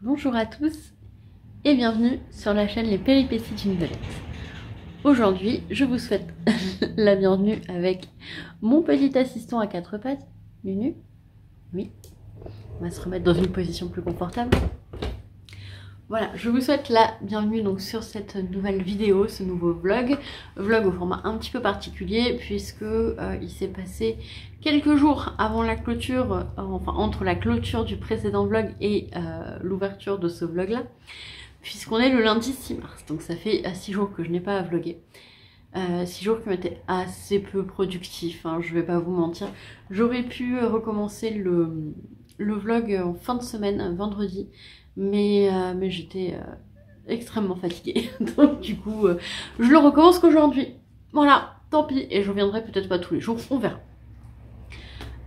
Bonjour à tous et bienvenue sur la chaîne Les Péripéties d'une Belette. Aujourd'hui, je vous souhaite la bienvenue avec mon petit assistant à quatre pattes, Nunu. Oui, on va se remettre dans une position plus confortable. Voilà, je vous souhaite la bienvenue donc sur cette nouvelle vidéo, ce nouveau vlog au format un petit peu particulier puisque il s'est passé quelques jours avant la clôture, enfin entre la clôture du précédent vlog et l'ouverture de ce vlog là, puisqu'on est le lundi 6 mars, donc ça fait 6 jours que je n'ai pas vlogué. 6 jours qui ont été assez peu productifs, hein, je vais pas vous mentir. J'aurais pu recommencer le vlog en fin de semaine, vendredi, mais j'étais extrêmement fatiguée, donc du coup je le recommence qu'aujourd'hui. Voilà, tant pis, et je reviendrai peut-être pas tous les jours, on verra.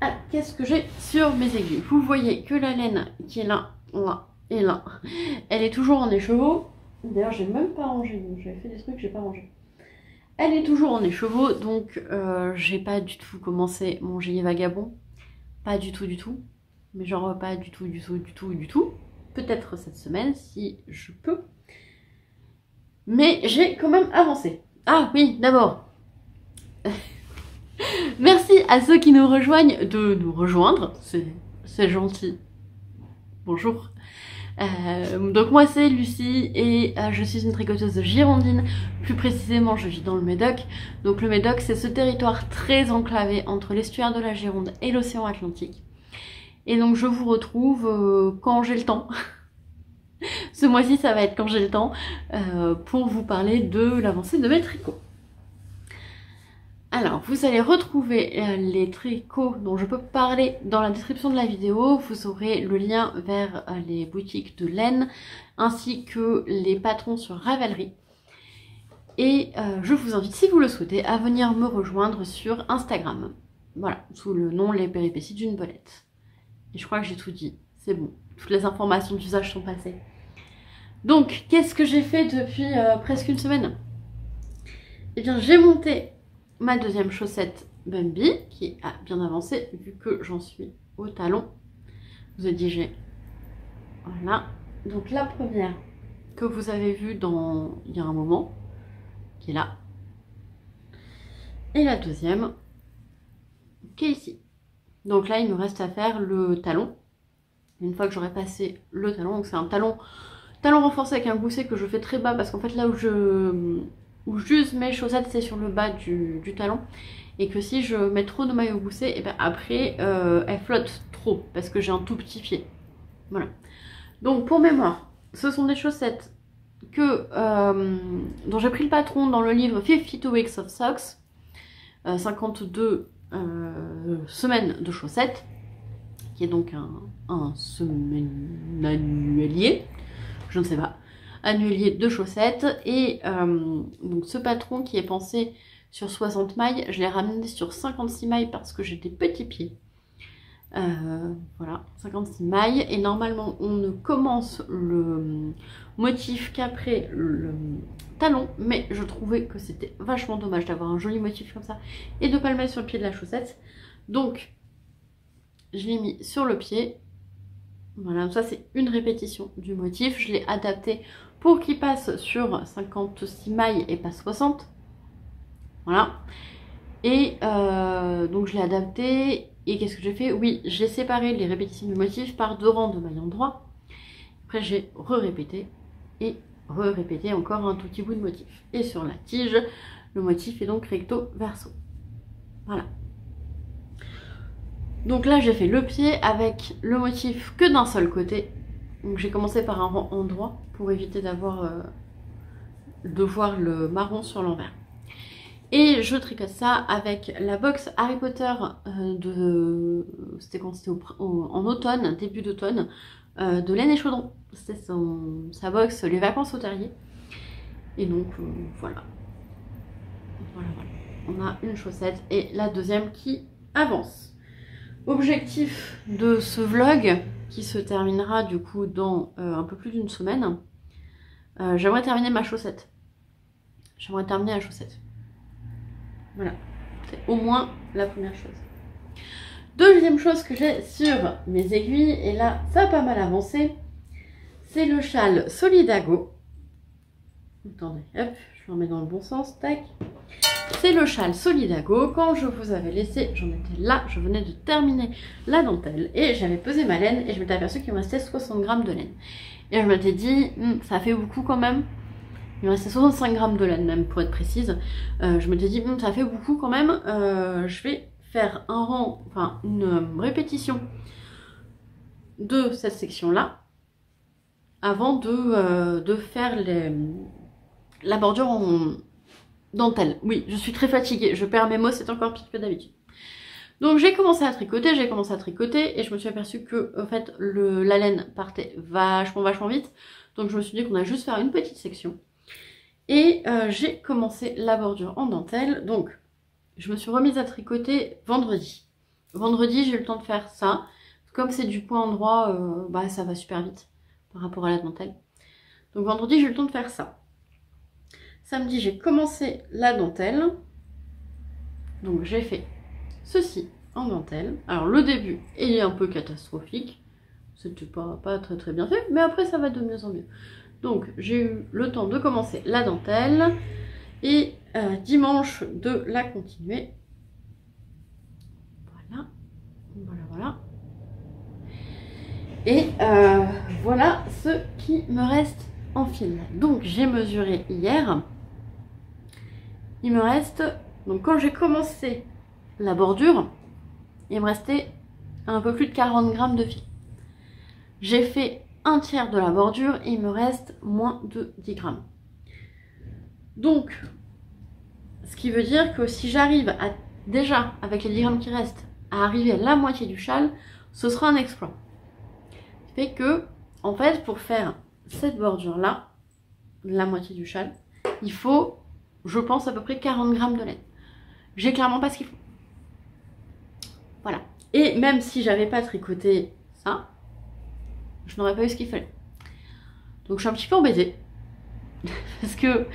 Ah, qu'est-ce que j'ai sur mes aiguilles? Vous voyez que la laine qui est là, là et là, elle est toujours en écheveau. D'ailleurs j'ai même pas rangé, j'avais fait des trucs que j'ai pas rangé. Elle est toujours en écheveau, donc j'ai pas du tout commencé mon gilet vagabond. Pas du tout, mais genre pas du tout. Peut-être cette semaine si je peux. Mais j'ai quand même avancé. Ah oui, d'abord. Merci à ceux qui nous rejoignent de nous rejoindre. C'est gentil. Bonjour. Donc moi c'est Lucie et je suis une tricoteuse de Girondine. Plus précisément je vis dans le Médoc. Donc le Médoc c'est ce territoire très enclavé entre l'estuaire de la Gironde et l'océan Atlantique. Et donc je vous retrouve quand j'ai le temps. Ce mois-ci ça va être quand j'ai le temps pour vous parler de l'avancée de mes tricots. Alors vous allez retrouver les tricots dont je peux parler dans la description de la vidéo. Vous aurez le lien vers les boutiques de laine ainsi que les patrons sur Ravelry. Et je vous invite, si vous le souhaitez, à venir me rejoindre sur Instagram. Voilà, sous le nom Les Péripéties d'une Belette. Et je crois que j'ai tout dit, c'est bon. Toutes les informations d'usage sont passées. Donc, qu'est-ce que j'ai fait depuis presque une semaine? Eh bien, j'ai monté ma deuxième chaussette Bambi, qui a bien avancé, vu que j'en suis au talon. Vous ai dit j'ai. Voilà. Donc la première que vous avez vue il y a un moment, qui est là. Et la deuxième, qui est ici. Donc là, il me reste à faire le talon. Une fois que j'aurai passé le talon, donc c'est un talon renforcé avec un gousset que je fais très bas, parce qu'en fait là où j'use mes chaussettes, c'est sur le bas du talon. Et que si je mets trop de mailles au gousset, et ben après, elles flottent trop, parce que j'ai un tout petit pied. Voilà. Donc pour mémoire, ce sont des chaussettes dont j'ai pris le patron dans le livre 52 Weeks of Socks. 52 semaines de chaussettes, qui est donc un semaine annuelier, je ne sais pas, annuelier de chaussettes. Et donc ce patron qui est pensé sur 60 mailles, je l'ai ramené sur 56 mailles parce que j'ai des petits pieds. Voilà, 56 mailles, et normalement on ne commence le motif qu'après le talon, mais je trouvais que c'était vachement dommage d'avoir un joli motif comme ça et de pas le mettre sur le pied de la chaussette. Donc je l'ai mis sur le pied. Voilà, ça c'est une répétition du motif. Je l'ai adapté pour qu'il passe sur 56 mailles et pas 60. Voilà. Et donc je l'ai adapté. Et qu'est-ce que j'ai fait? Oui, j'ai séparé les répétitions du motif par 2 rangs de mailles en droit. Après j'ai répété et répété encore un tout petit bout de motif. Et sur la tige, le motif est donc recto verso. Voilà. Donc là j'ai fait le pied avec le motif que d'un seul côté. Donc j'ai commencé par un rang en droit pour éviter de voir le marron sur l'envers. Et je tricote ça avec la box Harry Potter c'était quand? C'était en automne, début d'automne, de Laine et Chaudron. C'était sa box Les Vacances au Terrier. Et donc voilà. On a une chaussette et la deuxième qui avance. Objectif de ce vlog, qui se terminera du coup dans un peu plus d'une semaine, j'aimerais terminer ma chaussette. J'aimerais terminer la chaussette. Voilà, c'est au moins la première chose. Deuxième chose que j'ai sur mes aiguilles, et là ça a pas mal avancé, c'est le châle Solidago. Attendez, hop, je le remets dans le bon sens, tac. C'est le châle Solidago. Quand je vous avais laissé, j'en étais là, je venais de terminer la dentelle et j'avais pesé ma laine et je m'étais aperçue qu'il me restait 60 grammes de laine. Et je m'étais dit, ça fait beaucoup quand même. Il me restait 65 grammes de laine même pour être précise. Je m'étais dit, ça fait beaucoup quand même. Je vais faire un rang, enfin une répétition de cette section-là avant de faire la bordure en dentelle. Oui, je suis très fatiguée, je perds mes mots, c'est encore pire que d'habitude. Donc j'ai commencé à tricoter, et je me suis aperçue que en fait la laine partait vachement vite. Donc je me suis dit qu'on allait juste faire une petite section. Et j'ai commencé la bordure en dentelle. Donc je me suis remise à tricoter vendredi. Vendredi, j'ai eu le temps de faire ça. Comme c'est du point endroit, ça va super vite par rapport à la dentelle. Donc vendredi, j'ai eu le temps de faire ça. Samedi, j'ai commencé la dentelle. Donc j'ai fait ceci en dentelle. Alors le début est un peu catastrophique. C'était pas très bien fait, mais après ça va de mieux en mieux. Donc j'ai eu le temps de commencer la dentelle et dimanche de la continuer. Voilà. Et voilà ce qui me reste en fil. Donc j'ai mesuré hier. Il me reste, donc quand j'ai commencé la bordure, il me restait un peu plus de 40 grammes de fil. J'ai fait un tiers de la bordure et il me reste moins de 10 grammes. Donc, ce qui veut dire que si j'arrive à, déjà, avec les 10 grammes qui restent, à arriver à la moitié du châle, ce sera un exploit. Ce qui fait que, en fait, pour faire cette bordure-là, la moitié du châle, il faut, je pense, à peu près 40 grammes de laine. J'ai clairement pas ce qu'il faut. Voilà. Et même si j'avais pas tricoté ça, je n'aurais pas eu ce qu'il fallait. Donc je suis un petit peu embêtée. Parce que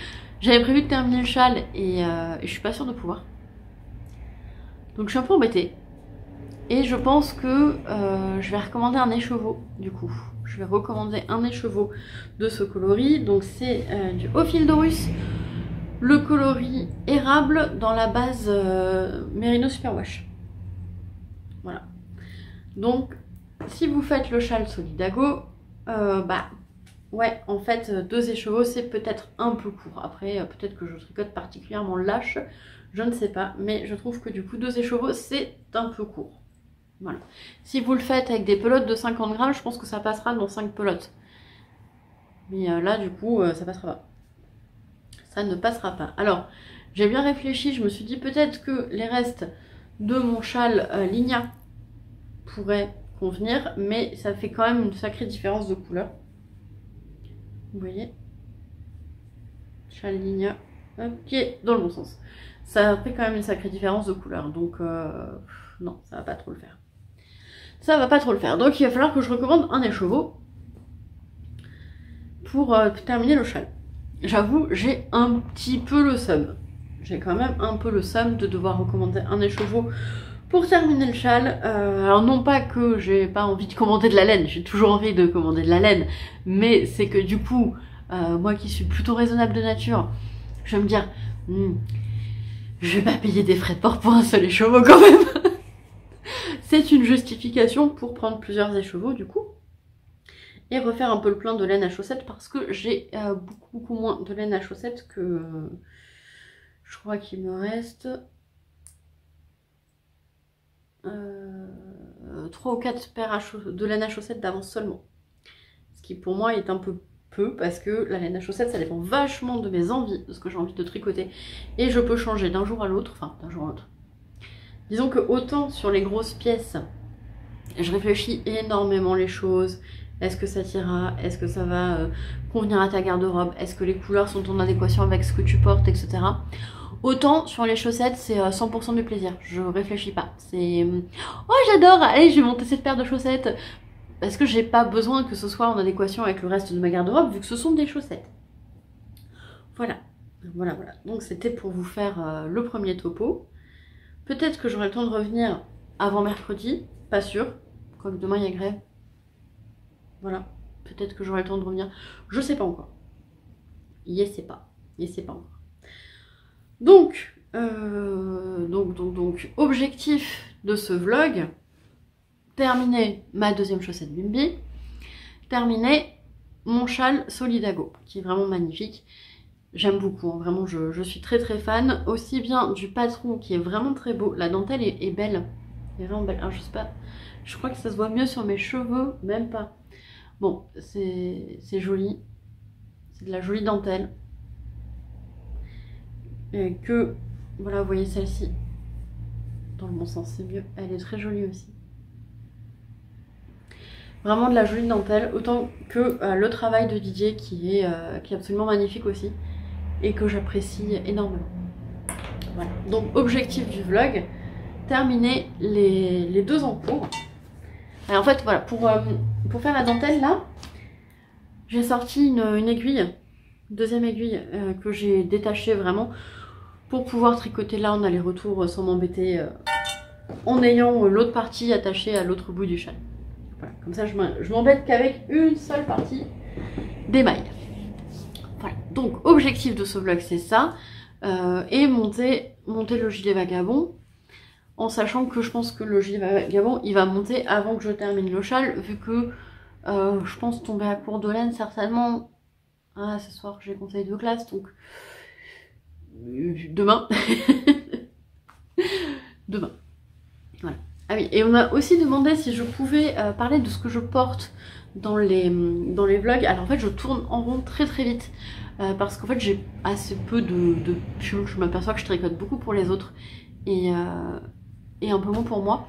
j'avais prévu de terminer le châle et je suis pas sûre de pouvoir. Donc je suis un peu embêtée. Et je pense que je vais recommander un écheveau du coup. Je vais recommander un écheveau de ce coloris. Donc c'est du Ophildorus. Le coloris érable dans la base Merino Superwash. Voilà. Donc si vous faites le châle Solidago, ouais, en fait, 2 écheveaux, c'est peut-être un peu court. Après, peut-être que je tricote particulièrement lâche, je ne sais pas. Mais je trouve que du coup, 2 écheveaux, c'est un peu court. Voilà. Si vous le faites avec des pelotes de 50 grammes, je pense que ça passera dans 5 pelotes. Mais là, du coup, ça passera pas. Ça ne passera pas. Alors, j'ai bien réfléchi, je me suis dit peut-être que les restes de mon châle Ligna pourraient convenir, mais ça fait quand même une sacrée différence de couleur. Vous voyez, châle Ligna, ok, dans le bon sens. Ça fait quand même une sacrée différence de couleur, donc non, ça va pas trop le faire. Ça va pas trop le faire, donc il va falloir que je recommande un écheveau pour terminer le châle. J'avoue, j'ai un petit peu le seum. J'ai quand même un peu le seum de devoir recommander un écheveau pour terminer le châle. Alors non pas que j'ai pas envie de commander de la laine, j'ai toujours envie de commander de la laine, mais c'est que du coup, moi qui suis plutôt raisonnable de nature, je vais me dire, je vais pas payer des frais de port pour un seul écheveau quand même. C'est une justification pour prendre plusieurs écheveaux du coup. Et refaire un peu le plein de laine à chaussettes parce que j'ai beaucoup moins de laine à chaussettes que... je crois qu'il me reste 3 ou 4 paires de laine à chaussettes d'avance seulement. Ce qui pour moi est un peu parce que la laine à chaussettes ça dépend vachement de mes envies, de ce que j'ai envie de tricoter. Et je peux changer d'un jour à l'autre, enfin d'un jour à l'autre. Disons que autant sur les grosses pièces, je réfléchis énormément les choses. Est-ce que ça t'ira? Est-ce que ça va convenir à ta garde-robe? Est-ce que les couleurs sont en adéquation avec ce que tu portes, etc. Autant sur les chaussettes, c'est 100% du plaisir. Je réfléchis pas. C'est oh j'adore, allez je vais monter cette paire de chaussettes. Parce que j'ai pas besoin que ce soit en adéquation avec le reste de ma garde-robe vu que ce sont des chaussettes. Voilà. Donc c'était pour vous faire le premier topo. Peut-être que j'aurai le temps de revenir avant mercredi. Pas sûr. Quoique demain il y a grève. Voilà, peut-être que j'aurai le temps de revenir. Je sais pas encore. Je sais pas encore. Donc, objectif de ce vlog, terminer ma deuxième chaussette Bimbi, terminer mon châle Solidago, qui est vraiment magnifique. J'aime beaucoup, hein. Vraiment je suis très fan, aussi bien du patron qui est vraiment très beau, la dentelle est belle, elle est vraiment belle. Alors je sais pas, je crois que ça se voit mieux sur mes cheveux, même pas. Bon, c'est joli, c'est de la jolie dentelle. Et que, voilà, vous voyez celle-ci, dans le bon sens, c'est mieux, elle est très jolie aussi. Vraiment de la jolie dentelle, autant que le travail de Didier qui est absolument magnifique aussi et que j'apprécie énormément. Voilà. Donc objectif du vlog, terminer les deux en cours. Alors en fait voilà, pour faire la dentelle là, j'ai sorti une aiguille, deuxième aiguille que j'ai détachée vraiment pour pouvoir tricoter là en aller-retour sans m'embêter en ayant l'autre partie attachée à l'autre bout du châle. Voilà, comme ça je m'embête qu'avec une seule partie des mailles. Voilà, donc objectif de ce vlog c'est ça, et monter le gilet vagabond, en sachant que je pense que le gilet vagabond il va monter avant que je termine le châle, vu que je pense tomber à court de laine certainement. Ah, ce soir j'ai conseil de classe, donc demain. Demain. Voilà. Ah oui, et on m'a aussi demandé si je pouvais parler de ce que je porte dans les vlogs. Alors en fait je tourne en rond très vite parce qu'en fait j'ai assez peu de pulls. Je m'aperçois que je tricote beaucoup pour les autres et un peu moins pour moi.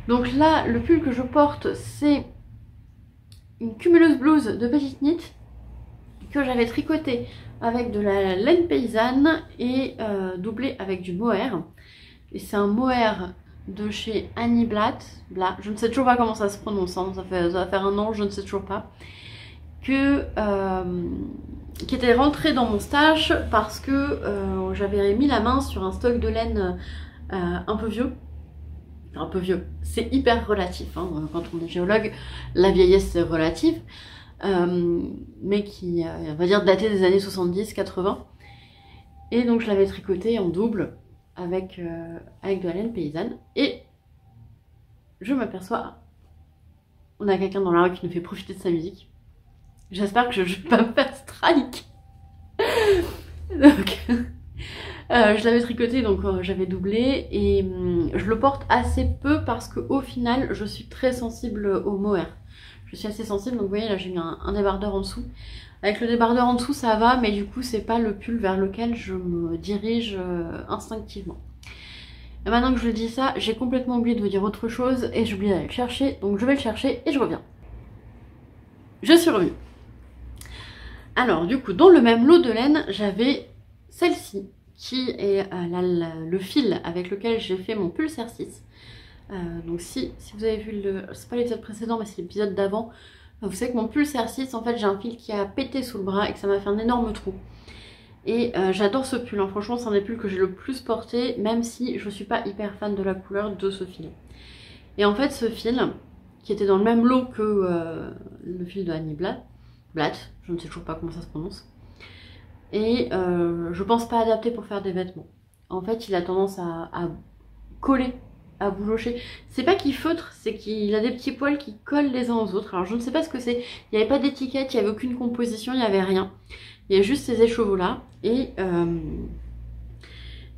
Donc là le pull que je porte c'est une cumuleuse blouse de Petite Knit que j'avais tricoté avec de la laine paysanne et doublé avec du mohair. Et c'est un mohair de chez Annie Blatt, je ne sais toujours pas comment ça se prononce, hein, ça va faire un an, je ne sais toujours pas, qui était rentré dans mon stash parce que j'avais mis la main sur un stock de laine un peu vieux. Un peu vieux, c'est hyper relatif, hein. Quand on est géologue, la vieillesse c'est relatif, mais qui, on va dire, daté des années 70-80. Et donc je l'avais tricoté en double avec de la laine paysanne, et je m'aperçois, on a quelqu'un dans la rue qui nous fait profiter de sa musique. J'espère que je ne vais pas me faire strike. Donc, je l'avais tricoté, donc j'avais doublé, et je le porte assez peu parce qu'au final je suis très sensible au mohair. Je suis assez sensible, donc vous voyez là j'ai mis un débardeur en dessous. Avec le débardeur en dessous ça va, mais du coup c'est pas le pull vers lequel je me dirige instinctivement. Et maintenant que je dis ça, j'ai complètement oublié de vous dire autre chose et j'ai oublié d'aller le chercher, donc je vais le chercher et je reviens. Je suis revenue. Alors du coup dans le même lot de laine j'avais celle-ci qui est le fil avec lequel j'ai fait mon pull Cercis. Donc si vous avez vu c'est pas l'épisode précédent mais c'est l'épisode d'avant, vous savez que mon pull Cercis, en fait j'ai un fil qui a pété sous le bras et que ça m'a fait un énorme trou. Et j'adore ce pull, hein. Franchement c'est un des pulls que j'ai le plus porté, même si je suis pas hyper fan de la couleur de ce fil. Et en fait ce fil, qui était dans le même lot que le fil de Annie Blatt, je ne sais toujours pas comment ça se prononce, et je pense pas adapté pour faire des vêtements. En fait il a tendance à coller, à boulocher. C'est pas qu'il feutre, c'est qu'il a des petits poils qui collent les uns aux autres. Alors je ne sais pas ce que c'est, il n'y avait pas d'étiquette, il n'y avait aucune composition, il n'y avait rien. Il y a juste ces écheveaux là. Et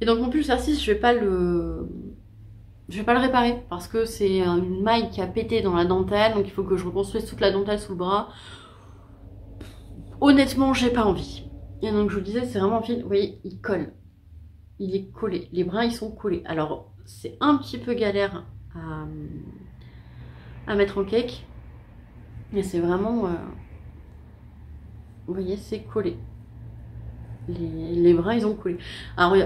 donc mon pull Cercis, je vais pas le réparer parce que c'est une maille qui a pété dans la dentelle, donc il faut que je reconstruise toute la dentelle sous le bras. Honnêtement j'ai pas envie. Et donc je vous le disais, c'est vraiment un fil, vous voyez, il colle. Il est collé, les brins ils sont collés. Alors c'est un petit peu galère à mettre en cake, mais c'est vraiment, vous voyez, c'est collé. Les brins ils ont collé. Alors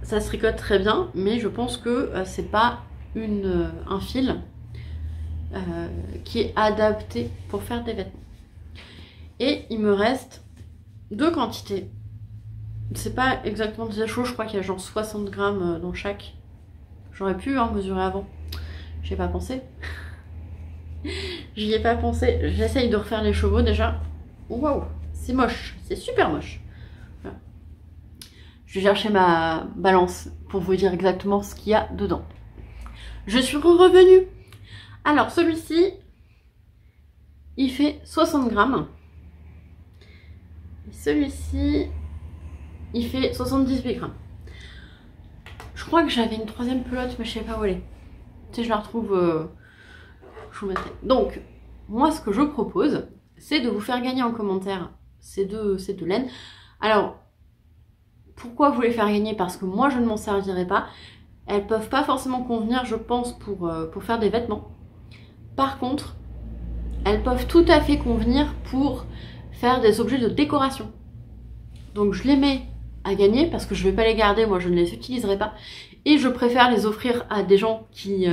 ça se tricote très bien, mais je pense que c'est pas un fil qui est adapté pour faire des vêtements. Et il me reste deux quantités. C'est pas exactement des écheveaux, je crois qu'il y a genre 60 grammes dans chaque. J'aurais pu mesurer avant, j'ai pas pensé. J'y ai pas pensé. J'essaye de refaire les chevaux déjà. Waouh, c'est moche, c'est super moche. Voilà. Je vais chercher ma balance pour vous dire exactement ce qu'il y a dedans. Je suis revenue. Alors celui-ci, il fait 60 grammes. Celui-ci, il fait 78 grammes. Je crois que j'avais une troisième pelote, mais je sais pas où elle est. Si je la retrouve, je vous mettrai. Donc, moi, ce que je propose, c'est de vous faire gagner en commentaire ces deux laines. Alors, pourquoi vous les faire gagner? Parce que moi, je ne m'en servirai pas. Elles peuvent pas forcément convenir, je pense, pour faire des vêtements. Par contre, elles peuvent tout à fait convenir pour faire des objets de décoration. Donc, je les mets à gagner parce que je ne vais pas les garder, moi, je ne les utiliserai pas. Et je préfère les offrir à des gens qui,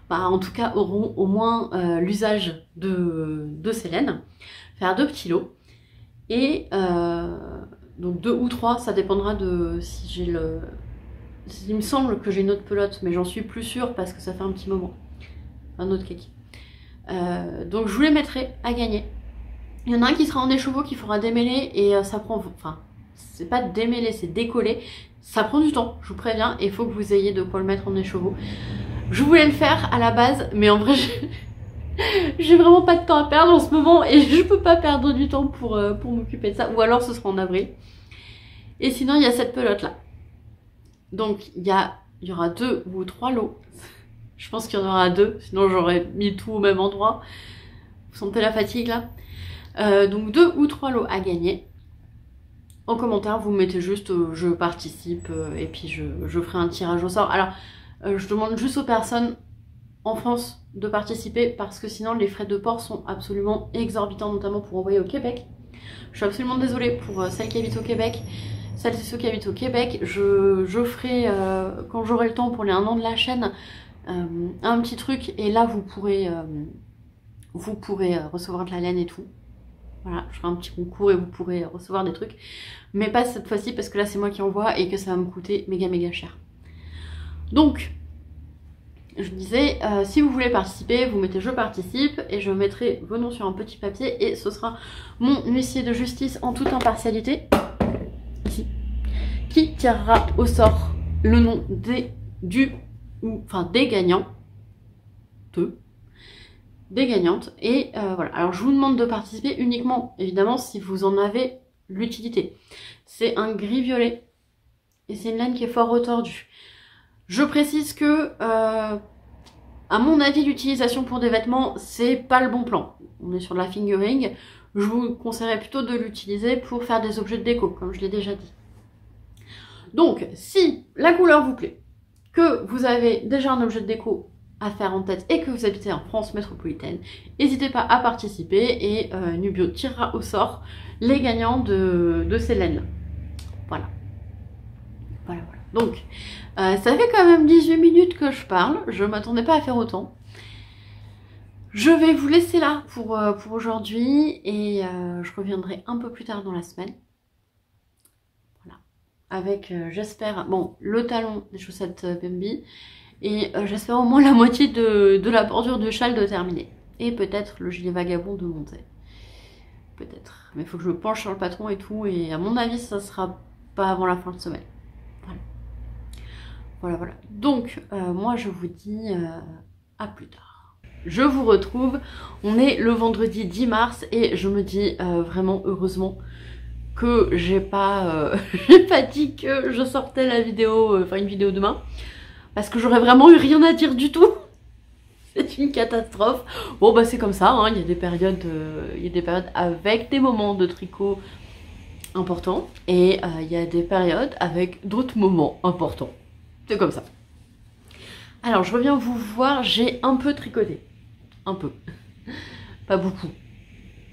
en tout cas, auront au moins l'usage de ces laines. Faire 2 petits lots. Et donc 2 ou 3, ça dépendra de si j'ai le... Il me semble que j'ai une autre pelote, mais j'en suis plus sûre parce que ça fait un petit moment. Un autre cake. Donc je vous les mettrai à gagner. Il y en a un qui sera en écheveau qui fera démêler et ça prend... Enfin, c'est pas démêler, c'est décoller. Ça prend du temps, je vous préviens, et il faut que vous ayez de quoi le mettre en écheveau. Je voulais le faire à la base, mais en vrai, j'ai vraiment pas de temps à perdre en ce moment et je peux pas perdre du temps pour m'occuper de ça. Ou alors ce sera en avril. Et sinon, il y a cette pelote là. Donc, il y aura 2 ou 3 lots. Je pense qu'il y en aura 2, sinon j'aurais mis tout au même endroit. Vous sentez la fatigue là? Donc 2 ou 3 lots à gagner. En commentaire, vous mettez juste je participe et puis je ferai un tirage au sort. Alors, je demande juste aux personnes en France de participer parce que sinon les frais de port sont absolument exorbitants, notamment pour envoyer au Québec. Je suis absolument désolée pour celles qui habitent au Québec. Celles et ceux qui habitent au Québec, je ferai, quand j'aurai le temps pour les 1 an de la chaîne, un petit truc et là vous pourrez recevoir de la laine et tout. Voilà, je ferai un petit concours et vous pourrez recevoir des trucs. Mais pas cette fois-ci parce que là c'est moi qui envoie et que ça va me coûter méga cher. Donc, je disais, si vous voulez participer, vous mettez je participe et je mettrai vos noms sur un petit papier et ce sera mon huissier de justice en toute impartialité, ici, qui tirera au sort le nom des gagnants, des gagnantes. Et voilà, alors je vous demande de participer uniquement, évidemment, si vous en avez l'utilité. C'est un gris violet et c'est une laine qui est fort retordue. Je précise que, à mon avis, l'utilisation pour des vêtements, c'est pas le bon plan. On est sur de la fingering. Je vous conseillerais plutôt de l'utiliser pour faire des objets de déco, comme je l'ai déjà dit. Donc, si la couleur vous plaît, que vous avez déjà un objet de déco à faire en tête et que vous habitez en France métropolitaine, n'hésitez pas à participer et Nubio tirera au sort les gagnants de ces laines. Voilà. Voilà. Donc, ça fait quand même 18 minutes que je parle. Je m'attendais pas à faire autant. Je vais vous laisser là pour aujourd'hui et je reviendrai un peu plus tard dans la semaine. Voilà. Avec, j'espère, bon, le talon des chaussettes Bambi et j'espère au moins la moitié de la bordure de châle de terminer. Et peut-être le gilet vagabond de monter. Peut-être. Mais il faut que je me penche sur le patron et tout et à mon avis, ça sera pas avant la fin de semaine. Voilà. Donc, moi, je vous dis à plus tard. Je vous retrouve. On est le vendredi 10 mars et je me dis vraiment heureusement que j'ai pas dit que je sortais la vidéo, une vidéo demain. Parce que j'aurais vraiment eu rien à dire du tout. C'est une catastrophe. Bon, bah c'est comme ça, hein. Il y a des périodes avec des moments de tricot importants et il y a des périodes avec d'autres moments importants. C'est comme ça. Alors, je reviens vous voir, j'ai un peu tricoté. Un peu. Pas beaucoup.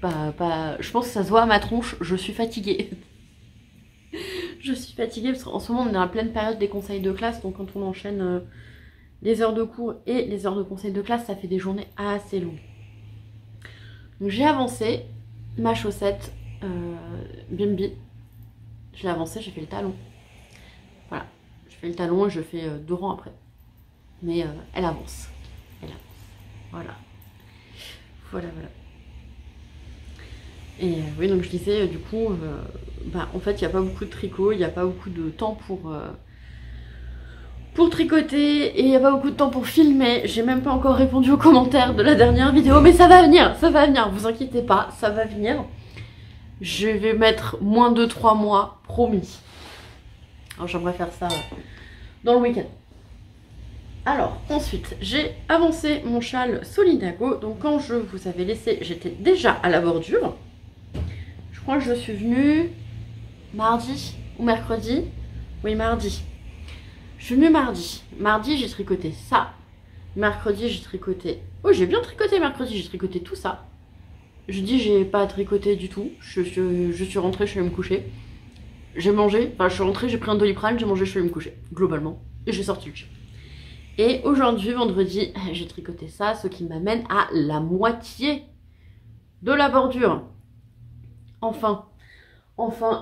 Je pense que ça se voit à ma tronche, je suis fatiguée. Je suis fatiguée parce qu'en ce moment, on est dans la pleine période des conseils de classe. Donc, quand on enchaîne les heures de cours et les heures de conseils de classe, ça fait des journées assez longues. Donc, j'ai avancé ma chaussette Bimbi. Je l'ai avancée, j'ai fait le talon. Voilà. Je fais le talon et je fais 2 rangs après. Mais elle avance. Elle avance. Voilà. Voilà, voilà. Et oui, donc je disais, du coup, en fait, il n'y a pas beaucoup de tricot, il n'y a pas beaucoup de temps pour tricoter, et il n'y a pas beaucoup de temps pour filmer. J'ai même pas encore répondu aux commentaires de la dernière vidéo, mais ça va venir, vous inquiétez pas, ça va venir. Je vais mettre moins de 3 mois, promis. Alors j'aimerais faire ça dans le week-end. Alors ensuite, j'ai avancé mon châle Solidago. Donc quand je vous avais laissé, j'étais déjà à la bordure. Je crois que je suis venue mardi ou mercredi. Oui, mardi. Je suis venue mardi. Mardi, j'ai tricoté ça. Mercredi, j'ai tricoté... Oh, j'ai bien tricoté mercredi, j'ai tricoté tout ça. Jeudi, j'ai pas tricoté du tout. Je suis rentrée, je suis allée me coucher. J'ai mangé, enfin je suis rentrée, j'ai pris un Doliprane, j'ai mangé, je suis allée me coucher, globalement. Et j'ai sorti le chien. Et aujourd'hui, vendredi, j'ai tricoté ça, ce qui m'amène à la moitié de la bordure. Enfin,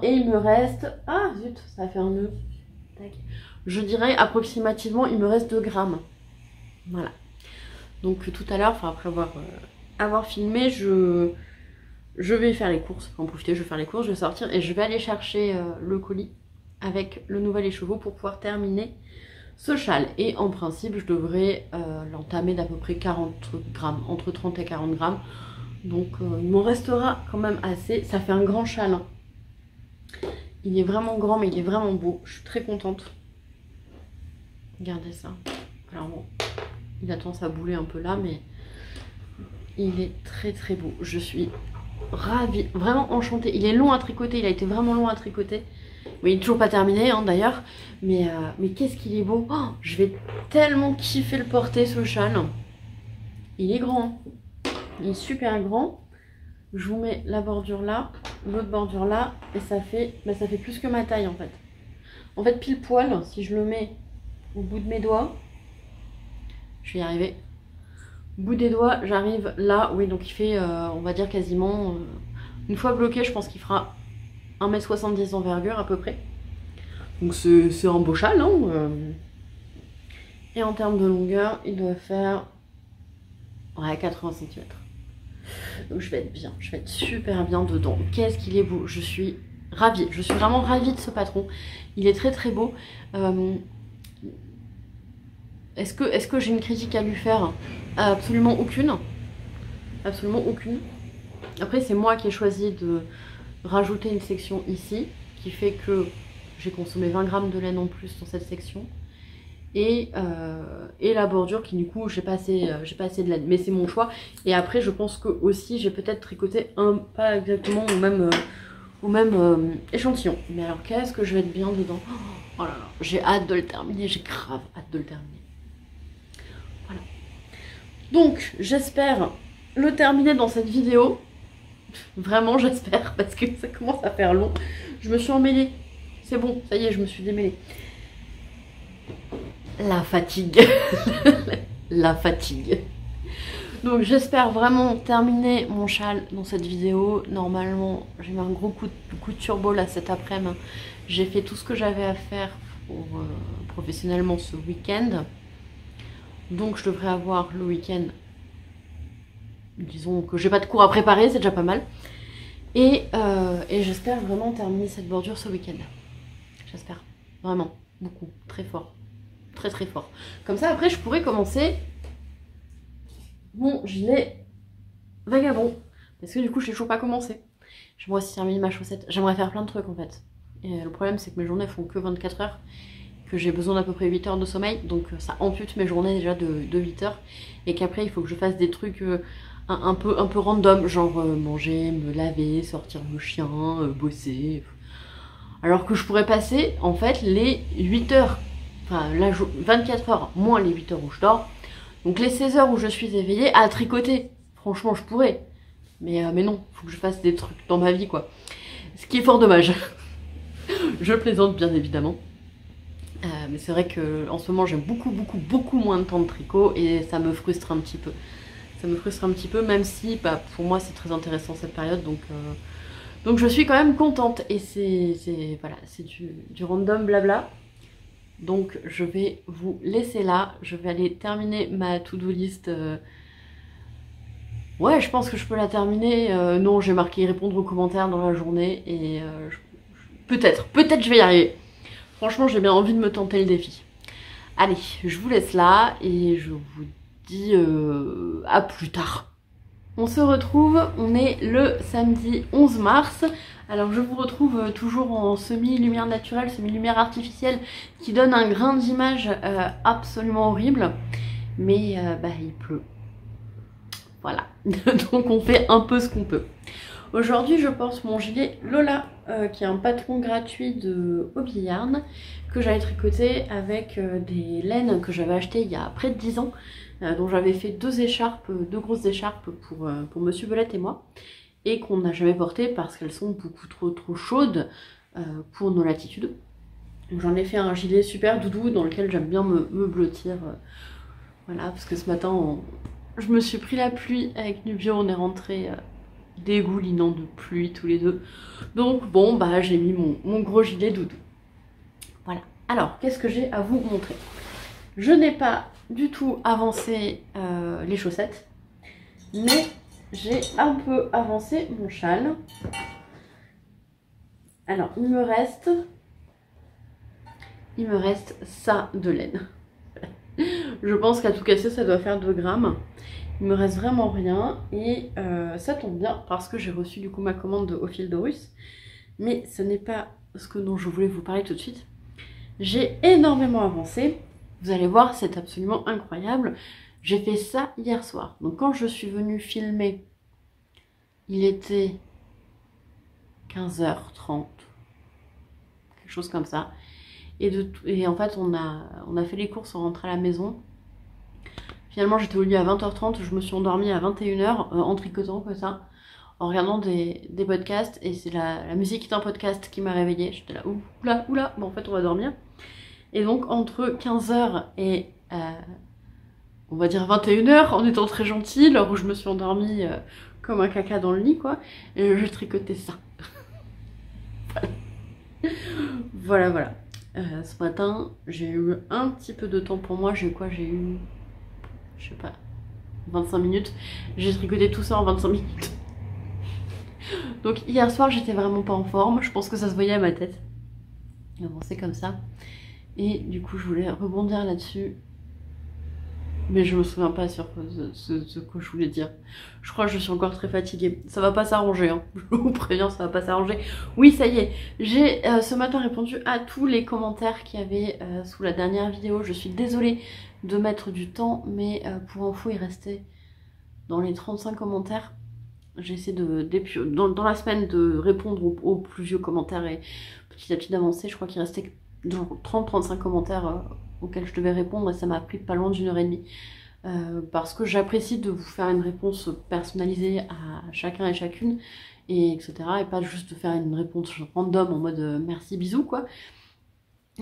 et il me reste... Ah zut, ça a fait un nœud. Tac. Je dirais approximativement, il me reste 2 grammes. Voilà. Donc tout à l'heure, enfin après avoir filmé, je vais faire les courses. En profiter, je vais faire les courses, je vais sortir et je vais aller chercher le colis avec le nouvel écheveau pour pouvoir terminer ce châle. Et en principe, je devrais l'entamer d'à peu près 40 grammes, entre 30 et 40 grammes. Donc il m'en restera quand même assez. Ça fait un grand châle. Hein. Il est vraiment grand, mais il est vraiment beau. Je suis très contente. Regardez ça. Alors bon, il a tendance à bouler un peu là, mais il est très très beau. Je suis ravie, vraiment enchantée. Il est long à tricoter, il a été vraiment long à tricoter. Oui, il n'est toujours pas terminé hein, d'ailleurs. Mais qu'est-ce qu'il est beau. Oh, je vais tellement kiffer le porter ce châle. Il est grand. Hein. Il est super grand. Je vous mets la bordure là, l'autre bordure là. Et ça fait plus que ma taille en fait. En fait pile poil, si je le mets au bout de mes doigts. Je vais y arriver. Au bout des doigts, j'arrive là. Oui, donc il fait, on va dire quasiment... une fois bloqué, je pense qu'il fera 1,70 m d'envergure à peu près. Donc c'est un beau châle. Hein, Et en termes de longueur, il doit faire 80 cm. Donc je vais être bien, je vais être super bien dedans. Qu'est-ce qu'il est beau, je suis ravie. Je suis vraiment ravie de ce patron. Il est très très beau. Est-ce que j'ai une critique à lui faire? Absolument aucune. Absolument aucune. Après, c'est moi qui ai choisi de rajouter une section ici, qui fait que j'ai consommé 20 grammes de laine en plus dans cette section. Et la bordure qui du coup, j'ai pas assez de laine. Mais c'est mon choix. Et après, je pense que aussi, j'ai peut-être tricoté pas exactement au même échantillon. Mais alors, qu'est-ce que je vais être bien dedans? Oh là là, j'ai hâte de le terminer. J'ai grave hâte de le terminer. Voilà. Donc, j'espère le terminer dans cette vidéo. Vraiment, j'espère, parce que ça commence à faire long. Je me suis emmêlée. C'est bon, ça y est, je me suis démêlée. La fatigue. La fatigue. Donc, j'espère vraiment terminer mon châle dans cette vidéo. Normalement, j'ai mis un gros coup de turbo là cet après-midi. J'ai fait tout ce que j'avais à faire pour, professionnellement ce week-end. Donc, je devrais avoir le week-end. Disons que j'ai pas de cours à préparer, c'est déjà pas mal. Et j'espère vraiment terminer cette bordure ce week-end. J'espère. Vraiment. Beaucoup. Très fort. Très très fort. Comme ça, après, je pourrais commencer mon gilet vagabond. Parce que du coup, je n'ai toujours pas commencé. J'aimerais aussi terminer ma chaussette. J'aimerais faire plein de trucs en fait. Et le problème, c'est que mes journées font que 24 heures. Que j'ai besoin d'à peu près 8 heures de sommeil. Donc ça ampute mes journées déjà de 8 heures. Et qu'après, il faut que je fasse des trucs... un peu random, genre manger, me laver, sortir le chien, bosser. Alors que je pourrais passer en fait les 8 heures, enfin 24 heures moins les 8 heures où je dors, donc les 16 heures où je suis éveillée à tricoter. Franchement, je pourrais, mais non, faut que je fasse des trucs dans ma vie quoi. Ce qui est fort dommage. Je plaisante bien évidemment. Mais c'est vrai que en ce moment j'ai beaucoup moins de temps de tricot et ça me frustre un petit peu. Ça me frustre un petit peu, même si pour moi c'est très intéressant cette période, donc je suis quand même contente. Et c'est voilà, c'est du random blabla. Donc je vais vous laisser là, je vais aller terminer ma to-do list Ouais, je pense que je peux la terminer. Non, j'ai marqué répondre aux commentaires dans la journée et peut-être je vais y arriver. Franchement, j'ai bien envie de me tenter le défi. Allez, je vous laisse là et je vous dis à plus tard. On se retrouve, on est le samedi 11 mars. Alors je vous retrouve toujours en semi-lumière naturelle, semi-lumière artificielle qui donne un grain d'image absolument horrible. Mais bah, il pleut. Voilà, donc on fait un peu ce qu'on peut. Aujourd'hui je porte mon gilet Lola, qui est un patron gratuit de Hobby Yarn, que j'avais tricoté avec des laines que j'avais achetées il y a près de 10 ans, dont j'avais fait deux grosses écharpes pour Monsieur Belette et moi, et qu'on n'a jamais portées parce qu'elles sont beaucoup trop chaudes pour nos latitudes. Donc j'en ai fait un gilet super doudou dans lequel j'aime bien me blottir. Voilà, parce que ce matin, je me suis pris la pluie avec Nubio, on est rentrés dégoulinant de pluie tous les deux. Donc bon, bah j'ai mis mon gros gilet doudou. Voilà. Alors, qu'est-ce que j'ai à vous montrer? Je n'ai pas du tout avancé les chaussettes, mais j'ai un peu avancé mon châle. Alors, il me reste ça de laine. Je pense qu'à tout casser, ça doit faire 2 grammes. Il me reste vraiment rien et ça tombe bien parce que j'ai reçu du coup ma commande de Ophildorus. Mais ce n'est pas ce dont je voulais vous parler tout de suite. J'ai énormément avancé. Vous allez voir, c'est absolument incroyable. J'ai fait ça hier soir. Donc quand je suis venue filmer, il était 15h30. Quelque chose comme ça. Et en fait, on a fait les courses, on rentrait à la maison. Finalement, j'étais au lit à 20h30, je me suis endormie à 21h en tricotant comme ça, en regardant des podcasts. Et c'est la musique d'un podcast qui m'a réveillée. J'étais là, oula, bon en fait on va dormir. Et donc entre 15h et on va dire 21h, en étant très gentille, l'heure où je me suis endormie comme un caca dans le lit quoi, et je tricotais ça. Voilà. Ce matin, j'ai eu un petit peu de temps pour moi. J'ai eu, je sais pas, 25 minutes. J'ai tricoté tout ça en 25 minutes. Donc hier soir, j'étais vraiment pas en forme. Je pense que ça se voyait à ma tête. Bon, c'est comme ça. Et du coup, je voulais rebondir là-dessus. Mais je me souviens pas sur ce que je voulais dire. Je crois que je suis encore très fatiguée. Ça va pas s'arranger, hein. Je vous préviens, ça va pas s'arranger. Oui, ça y est. J'ai ce matin répondu à tous les commentaires qu'il y avait sous la dernière vidéo. Je suis désolée de mettre du temps, mais pour info, il restait dans les 35 commentaires. J'ai essayé dans la semaine de répondre aux plus vieux commentaires et petit à petit d'avancer. Je crois qu'il restait 30-35 commentaires auxquels je devais répondre et ça m'a pris pas loin d'1h30 parce que j'apprécie de vous faire une réponse personnalisée à chacun et chacune et etc. et pas juste de faire une réponse random en mode merci bisous quoi.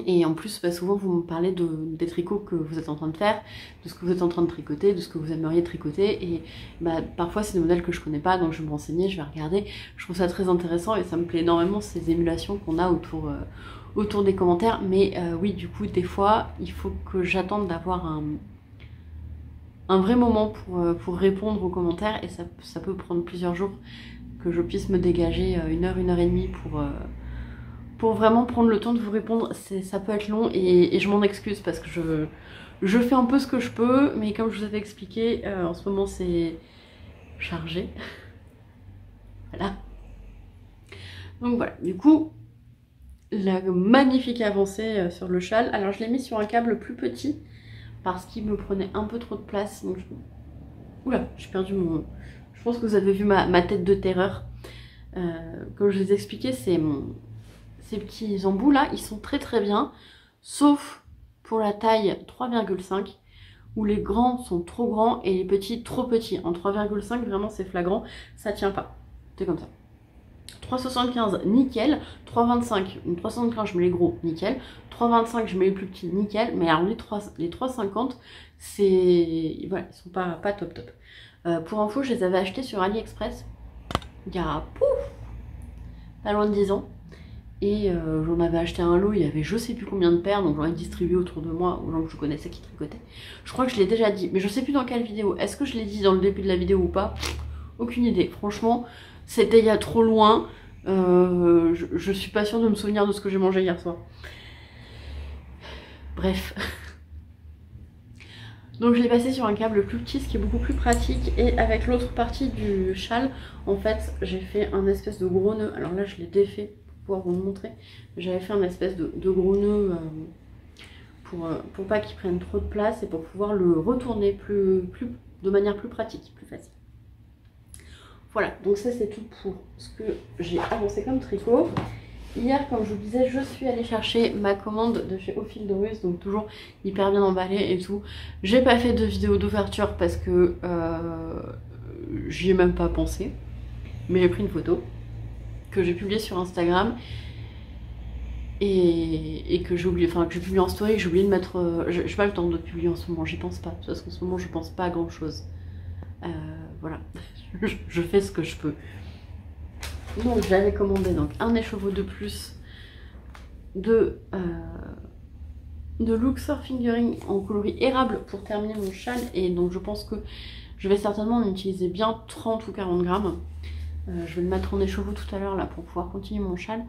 Et en plus, bah, souvent vous me parlez des tricots que vous êtes en train de faire, de ce que vous êtes en train de tricoter, de ce que vous aimeriez tricoter. Et bah, parfois c'est des modèles que je connais pas, donc je vais me renseigner, je vais regarder. Je trouve ça très intéressant et ça me plaît énormément ces émulations qu'on a autour des commentaires. Mais oui, du coup, des fois, il faut que j'attende d'avoir un vrai moment pour répondre aux commentaires. Et ça peut prendre plusieurs jours que je puisse me dégager 1h et demie pour vraiment prendre le temps de vous répondre. Ça peut être long et je m'en excuse parce que je fais un peu ce que je peux, mais comme je vous avais expliqué, en ce moment c'est chargé. Voilà. Donc voilà, du coup, la magnifique avancée sur le châle. Alors je l'ai mis sur un câble plus petit parce qu'il me prenait un peu trop de place. Donc oula, j'ai perdu mon... Je pense que vous avez vu ma tête de terreur. Comme je vous ai expliqué, ces petits embouts là, ils sont très bien, sauf pour la taille 3,5 où les grands sont trop grands et les petits trop petits. En 3,5 vraiment c'est flagrant, ça tient pas. C'est comme ça. 3,75 nickel, 3,25 je mets les gros nickel, 3,25 je mets les plus petits nickel, mais alors les 3,50 c'est... voilà, ils sont pas top. Pour info, je les avais achetés sur AliExpress il y a pas loin de 10 ans. Et j'en avais acheté un lot, il y avait je sais plus combien de paires, donc j'en ai distribué autour de moi aux gens que je connaissais qui tricotaient. Je crois que je l'ai déjà dit, mais je sais plus dans quelle vidéo. Est-ce que je l'ai dit dans le début de la vidéo ou pas? Aucune idée. Franchement, c'était il y a trop loin. Je suis pas sûre de me souvenir de ce que j'ai mangé hier soir. Bref. Donc je l'ai passé sur un câble plus petit, ce qui est beaucoup plus pratique. Et avec l'autre partie du châle, en fait, j'ai fait un espèce de gros nœud. Alors là, je l'ai défait pour pouvoir vous le montrer. J'avais fait un espèce de gros nœud pour pas qu'il prenne trop de place et pour pouvoir le retourner de manière plus pratique, plus facile. Voilà, donc ça c'est tout pour ce que j'ai avancé comme tricot. Hier, comme je vous disais, je suis allée chercher ma commande de chez Au Fil de Russe, donc toujours hyper bien emballée et tout. J'ai pas fait de vidéo d'ouverture parce que j'y ai même pas pensé. Mais j'ai pris une photo que j'ai publiée sur Instagram et que j'ai oublié, enfin que j'ai publié en story, j'ai oublié de mettre... j'ai pas le temps de publier en ce moment, j'y pense pas, parce qu'en ce moment je pense pas à grand chose. Voilà, je fais ce que je peux. Donc j'avais commandé donc un écheveau de plus de Luxor Fingering en coloris érable pour terminer mon châle. Et donc je pense que je vais certainement en utiliser bien 30 ou 40 grammes. Je vais le mettre en écheveau tout à l'heure là pour pouvoir continuer mon châle.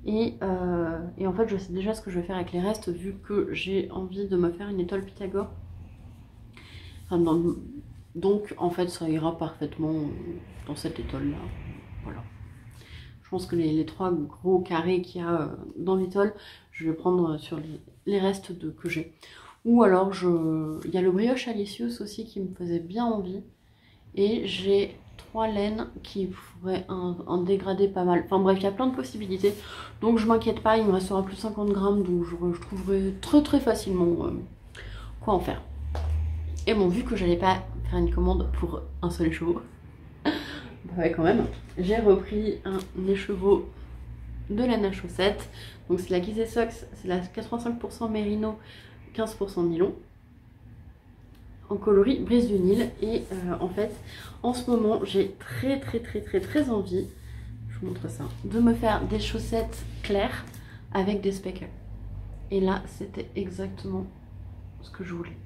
Et en fait je sais déjà ce que je vais faire avec les restes vu que j'ai envie de me faire une étole Pythagore. Enfin, donc en fait ça ira parfaitement dans cette étole là. Voilà. Je pense que les 3 gros carrés qu'il y a dans l'étole, je vais prendre sur les restes que j'ai. Ou alors, il y a le brioche Alicius aussi qui me faisait bien envie. Et j'ai 3 laines qui pourraient en dégrader pas mal. Enfin bref, il y a plein de possibilités. Donc je m'inquiète pas, il me restera plus de 50 grammes. Donc je trouverai très facilement quoi en faire. Et bon, vu que j'allais pas faire une commande pour un seul écheveau, ouais quand même, j'ai repris un écheveau de laine à chaussettes. Donc c'est la Gizeh Sox, c'est la 85% mérino, 15% nylon, en coloris brise du Nil. Et en fait, en ce moment, j'ai très envie, je vous montre ça, de me faire des chaussettes claires avec des speckles. Et là, c'était exactement ce que je voulais.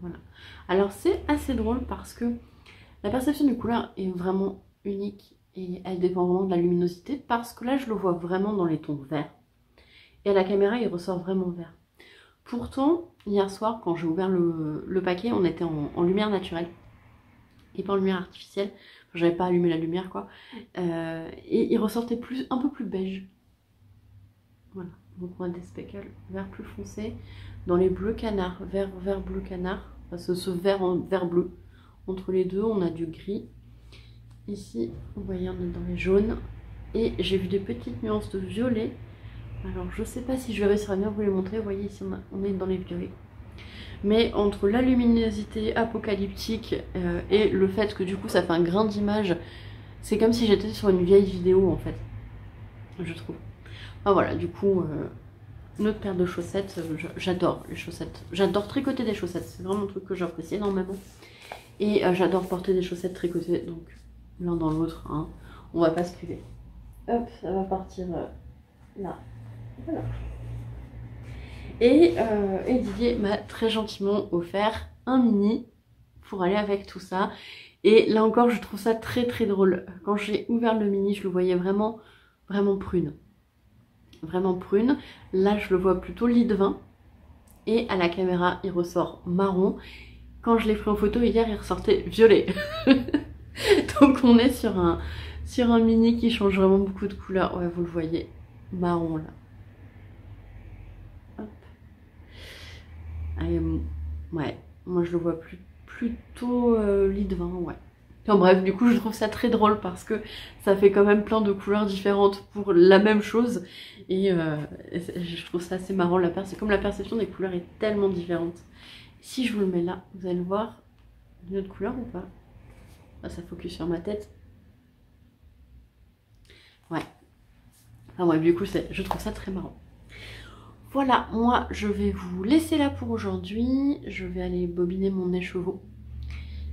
Voilà. Alors c'est assez drôle parce que la perception des couleurs est vraiment unique et elle dépend vraiment de la luminosité parce que là je le vois vraiment dans les tons verts et à la caméra il ressort vraiment vert. Pourtant hier soir quand j'ai ouvert le paquet on était en lumière naturelle et pas en lumière artificielle, enfin, j'avais pas allumé la lumière quoi, et il ressortait un peu plus beige. Voilà, donc on a des speckles vert plus foncé dans les bleus canards, vert bleu canard, enfin, ce vert en vert bleu. Entre les deux, on a du gris. Ici, vous voyez, on est dans les jaunes. Et j'ai vu des petites nuances de violet. Alors, je sais pas si je vais réussir à bien vous les montrer. Vous voyez, ici, on est dans les violets. Mais entre la luminosité apocalyptique et le fait que du coup, ça fait un grain d'image, c'est comme si j'étais sur une vieille vidéo, en fait. Je trouve. Enfin, voilà, du coup... une autre paire de chaussettes, j'adore les chaussettes. J'adore tricoter des chaussettes, c'est vraiment un truc que j'apprécie énormément. Et j'adore porter des chaussettes tricotées, donc l'un dans l'autre, hein. On va pas se priver. Hop, ça va partir là. Voilà. Et Didier m'a très gentiment offert un mini pour aller avec tout ça. Et là encore, je trouve ça très drôle. Quand j'ai ouvert le mini, je le voyais vraiment prune. Vraiment prune. Là, je le vois plutôt lit de vin. Et à la caméra, il ressort marron. Quand je l'ai pris en photo hier, il ressortait violet. Donc on est sur un mini qui change vraiment beaucoup de couleurs. Ouais, vous le voyez, marron là. Hop. Allez, ouais, moi je le vois plutôt lit de vin, ouais. Enfin bref, du coup je trouve ça très drôle parce que ça fait quand même plein de couleurs différentes pour la même chose. Et je trouve ça assez marrant. C'est comme la perception des couleurs est tellement différente. Si je vous le mets là, vous allez le voir d'une autre couleur ou pas? Ah, ça focus sur ma tête. Ouais. Enfin bref, du coup je trouve ça très marrant. Voilà, moi je vais vous laisser là pour aujourd'hui. Je vais aller bobiner mon écheveau.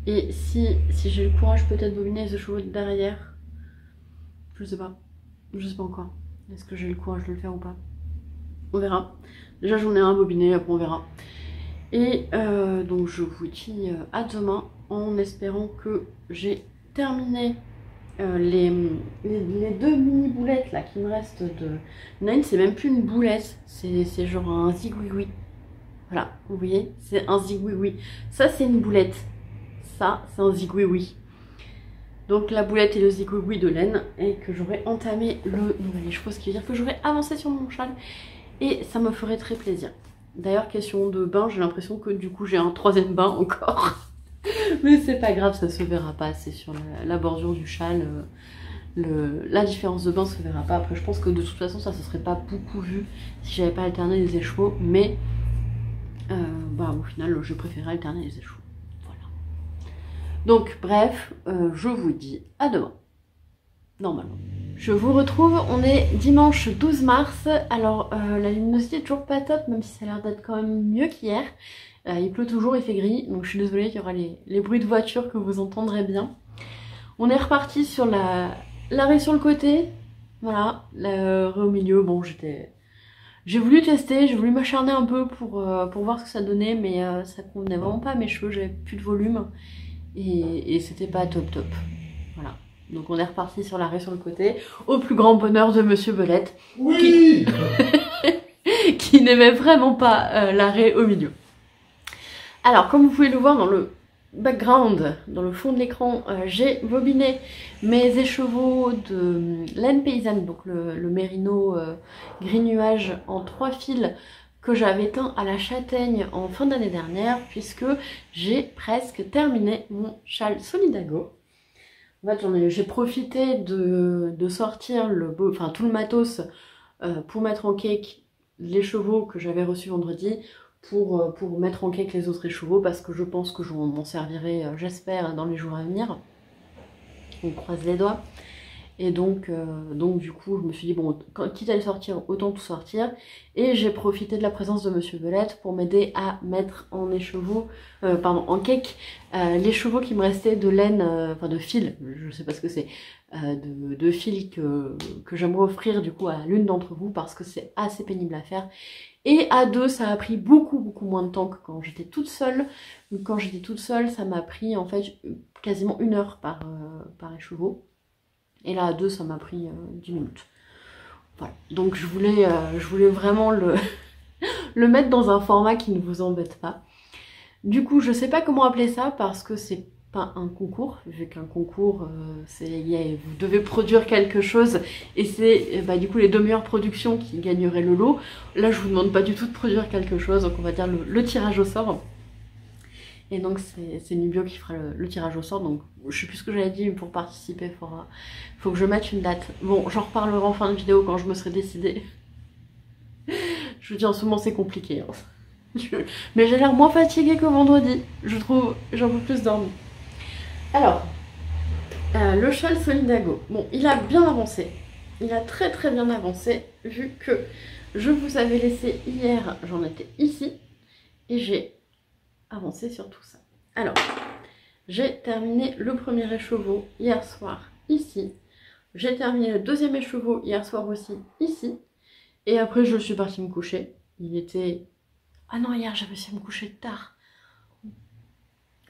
Et si j'ai le courage peut-être bobiner les écheveaux derrière. Je sais pas encore. Est-ce que j'ai le courage de le faire ou pas? On verra. Déjà j'en ai un bobiné, après on verra. Et donc je vous dis à demain en espérant que j'ai terminé les 2 mini boulettes là qui me restent de... Nine, c'est même plus une boulette, c'est genre un zigouigoui. Voilà, vous voyez, c'est un zigouigoui. Ça c'est une boulette, ça c'est un zigouigoui. Donc la boulette et le zigouigoui de laine, et que j'aurai entamé le nouvel écheveau, ce qui veut dire que j'aurai avancé sur mon châle et ça me ferait très plaisir. D'ailleurs, question de bain, j'ai l'impression que du coup j'ai un 3e bain encore. Mais c'est pas grave, ça se verra pas, c'est sur la bordure du châle. La différence de bain se verra pas. Après je pense que de toute façon ça se serait pas beaucoup vu si j'avais pas alterné les écheveaux. Mais bah, au final je préférais alterner les écheveaux. Voilà. Donc bref, je vous dis à demain. Normalement. Je vous retrouve, on est dimanche 12 mars. Alors la luminosité est toujours pas top, même si ça a l'air d'être quand même mieux qu'hier. Il pleut toujours, il fait gris, donc je suis désolée, il y aura les bruits de voiture que vous entendrez bien. On est reparti sur l'arrêt sur le côté, voilà, l'arrêt au milieu. Bon, j'ai voulu tester, j'ai voulu m'acharner un peu pour voir ce que ça donnait, mais ça convenait vraiment pas à mes cheveux, j'avais plus de volume et c'était pas top. Voilà. Donc on est reparti sur l'arrêt sur le côté, au plus grand bonheur de Monsieur Belette, oui qui n'aimait vraiment pas l'arrêt au milieu. Alors comme vous pouvez le voir dans le background, dans le fond de l'écran, j'ai bobiné mes écheveaux de laine paysanne, donc le mérino gris nuage en 3 fils que j'avais teint à la châtaigne en fin d'année dernière, puisque j'ai presque terminé mon châle Solidago. En fait, j'ai profité de sortir tout le matos pour mettre en cake les chevaux que j'avais reçus vendredi, pour mettre en cake les autres écheveaux, parce que je pense que je m'en servirai, j'espère, dans les jours à venir. On croise les doigts. Et donc du coup, je me suis dit, bon, quitte à les sortir, autant tout sortir. Et j'ai profité de la présence de Monsieur Belette pour m'aider à mettre en en cake, les chevaux qui me restaient de laine, enfin de fil, je sais pas ce que c'est, de fil que j'aimerais offrir du coup à l'une d'entre vous, parce que c'est assez pénible à faire. Et à 2, ça a pris beaucoup moins de temps que quand j'étais toute seule. Quand j'étais toute seule, ça m'a pris en fait quasiment 1 heure par écheveau. Et là à 2, ça m'a pris 10 minutes. Voilà. Donc je voulais vraiment le mettre dans un format qui ne vous embête pas. Du coup, je sais pas comment appeler ça, parce que c'est pas un concours, vu qu'un concours, vous devez produire quelque chose, et c'est du coup les 2 meilleures productions qui gagneraient le lot. Là, je vous demande pas du tout de produire quelque chose, donc on va dire le tirage au sort. Et donc c'est Nubio qui fera le tirage au sort, donc je sais plus ce que j'avais dit, mais pour participer, faut que je mette une date. Bon, j'en reparlerai en fin de vidéo quand je me serai décidée. Je vous dis, en ce moment c'est compliqué. Hein. Mais j'ai l'air moins fatiguée que vendredi, je trouve, j'ai un peu plus dormi. Alors, le châle Solidago, bon, il a bien avancé. Il a très bien avancé, vu que je vous avais laissé hier, j'en étais ici, et j'ai avancé sur tout ça. Alors, j'ai terminé le 1er écheveau hier soir ici. J'ai terminé le 2e écheveau hier soir aussi ici. Et après, je suis partie me coucher. Il était... Ah non, hier, j'avais réussi à me coucher tard.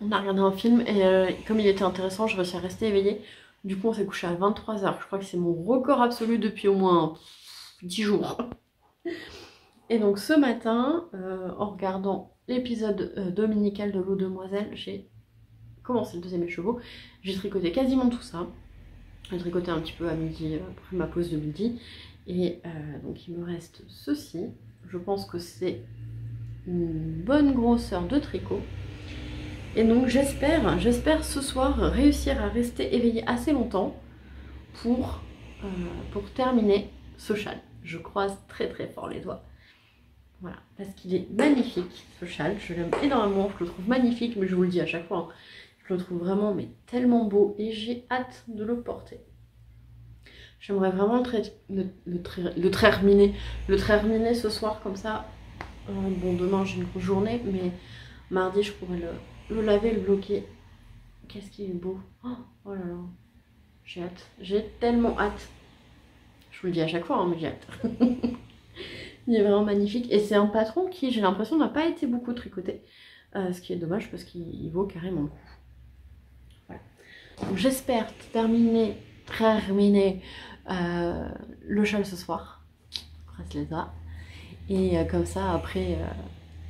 On a regardé un film et comme il était intéressant, je réussi à rester éveillée. Du coup, on s'est couché à 23 h. Je crois que c'est mon record absolu depuis au moins 10 jours. Et donc ce matin, en regardant l'épisode dominical de l'eau demoiselle, j'ai commencé le 2e écheveau. J'ai tricoté quasiment tout ça. J'ai tricoté un petit peu à midi, après ma pause de midi. Et donc il me reste ceci. Je pense que c'est une bonne grosseur de tricot. Et donc j'espère ce soir réussir à rester éveillée assez longtemps pour terminer ce châle. Je croise très fort les doigts. Voilà, parce qu'il est magnifique ce châle, je l'aime énormément, je le trouve magnifique, mais je vous le dis à chaque fois, hein, je le trouve vraiment tellement beau et j'ai hâte de le porter. J'aimerais vraiment le terminer ce soir comme ça. Bon, demain j'ai une grosse journée, mais mardi je pourrais le laver, le bloquer. Qu'est-ce qu'il est beau. Oh là là, j'ai hâte, j'ai tellement hâte. Je vous le dis à chaque fois, hein, mais j'ai hâte. Il est vraiment magnifique. Et c'est un patron qui, j'ai l'impression, n'a pas été beaucoup tricoté. Ce qui est dommage parce qu'il vaut carrément le coup. Voilà. Donc j'espère terminer le châle ce soir. Presse les doigts. Et comme ça, après,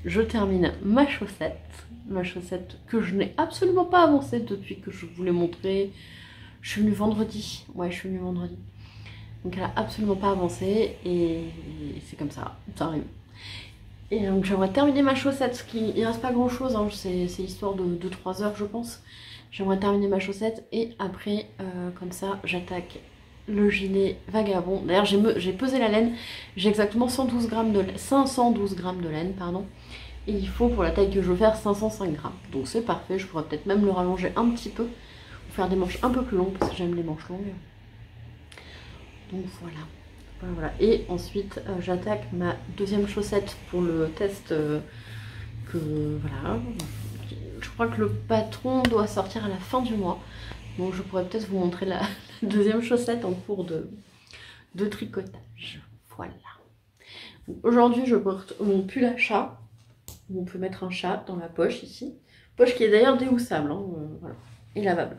je termine ma chaussette. Ma chaussette que je n'ai absolument pas avancée depuis que je vous l'ai montré. Je suis venue vendredi. Ouais, je suis venue vendredi. Donc elle a absolument pas avancé et c'est comme ça arrive. Et donc j'aimerais terminer ma chaussette, parce qu'il ne reste pas grand chose, hein, c'est histoire de 2-3 heures je pense. J'aimerais terminer ma chaussette et après, comme ça, j'attaque le gilet vagabond. D'ailleurs j'ai pesé la laine, j'ai exactement 512 grammes de laine, pardon. Et il faut pour la taille que je veux faire 505 grammes. Donc c'est parfait, je pourrais peut-être même le rallonger un petit peu, ou faire des manches un peu plus longues, parce que j'aime les manches longues. Donc voilà. Et ensuite j'attaque ma deuxième chaussette pour le test voilà. Je crois que le patron doit sortir à la fin du mois. Donc je pourrais peut-être vous montrer la deuxième chaussette en cours de tricotage. Voilà. Aujourd'hui je porte mon pull à chat. On peut mettre un chat dans la poche ici. Poche qui est d'ailleurs déhoussable, hein, voilà, et lavable.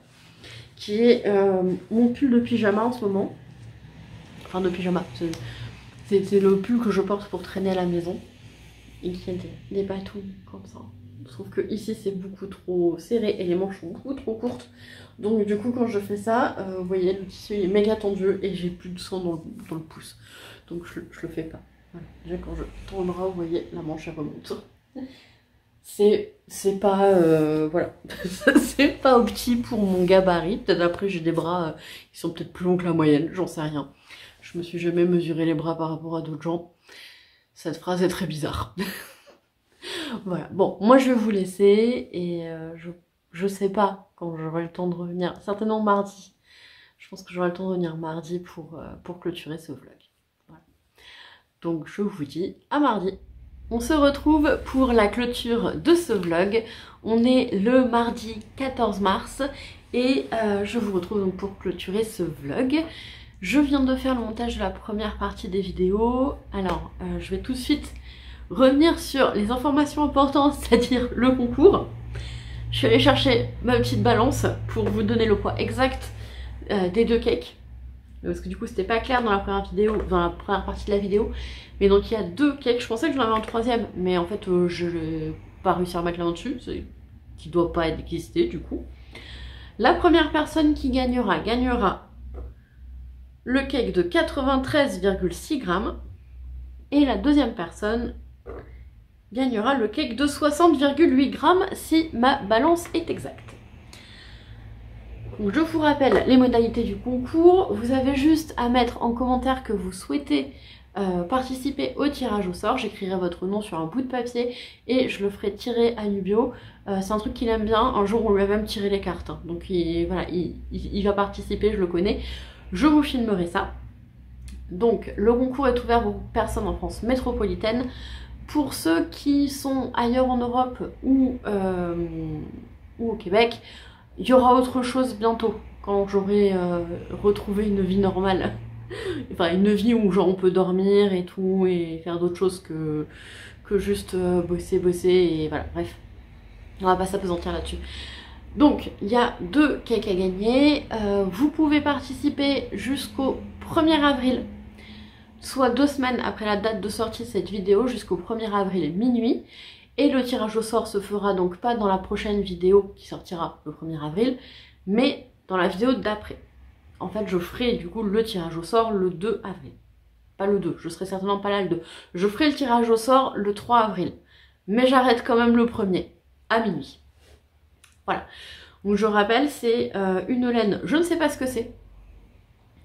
Qui est mon pull de pyjama en ce moment. Enfin de pyjama, c'est le pull que je porte pour traîner à la maison. Et qui a des patous comme ça. Je trouve que ici c'est beaucoup trop serré et les manches sont beaucoup trop courtes. Donc du coup quand je fais ça, vous voyez le tissu est méga tendu et j'ai plus de sang dans le pouce. Donc je le fais pas. Voilà. Déjà quand je tends le bras, vous voyez la manche elle remonte. C'est pas voilà. C'est pas opti pour mon gabarit. Peut-être après j'ai des bras qui sont peut-être plus longs que la moyenne, j'en sais rien. Je me suis jamais mesuré les bras par rapport à d'autres gens. Cette phrase est très bizarre. Voilà, bon, moi je vais vous laisser et je sais pas quand j'aurai le temps de revenir. Certainement mardi. Je pense que j'aurai le temps de revenir mardi pour clôturer ce vlog. Voilà. Donc je vous dis à mardi. On se retrouve pour la clôture de ce vlog. On est le mardi 14 mars et je vous retrouve donc pour clôturer ce vlog. Je viens de faire le montage de la première partie des vidéos. Alors, je vais tout de suite revenir sur les informations importantes, c'est-à-dire le concours. Je suis allée chercher ma petite balance pour vous donner le poids exact des deux cakes. Parce que du coup, c'était pas clair dans la première vidéo, dans la première partie de la vidéo. Mais donc, il y a deux cakes. Je pensais que j'en avais un troisième, mais en fait, je n'ai pas réussi à mettre là dessus, qui doit pas exister du coup. La première personne qui gagnera le cake de 93,6 grammes et la deuxième personne gagnera le cake de 60,8 grammes si ma balance est exacte. Donc je vous rappelle les modalités du concours. Vous avez juste à mettre en commentaire que vous souhaitez participer au tirage au sort. J'écrirai votre nom sur un bout de papier et je le ferai tirer à Nubio. C'est un truc qu'il aime bien. Un jour on lui a même tiré les cartes. Hein. Donc voilà, il va participer, je le connais. Je vous filmerai ça. Donc le concours est ouvert aux personnes en France métropolitaine. Pour ceux qui sont ailleurs en Europe ou au Québec, il y aura autre chose bientôt, quand j'aurai retrouvé une vie normale. Enfin une vie où genre on peut dormir et tout et faire d'autres choses que juste bosser et voilà, bref. On va pas s'apesantir là-dessus. Donc, il y a deux cakes à gagner. Vous pouvez participer jusqu'au 1er avril, soit 2 semaines après la date de sortie de cette vidéo, jusqu'au 1er avril minuit. Et le tirage au sort se fera donc pas dans la prochaine vidéo qui sortira le 1er avril, mais dans la vidéo d'après. En fait, je ferai du coup le tirage au sort le 2 avril. Pas le 2, je serai certainement pas là le 2. Je ferai le tirage au sort le 3 avril. Mais j'arrête quand même le 1er, à minuit. Voilà, donc je rappelle, c'est une laine, je ne sais pas ce que c'est.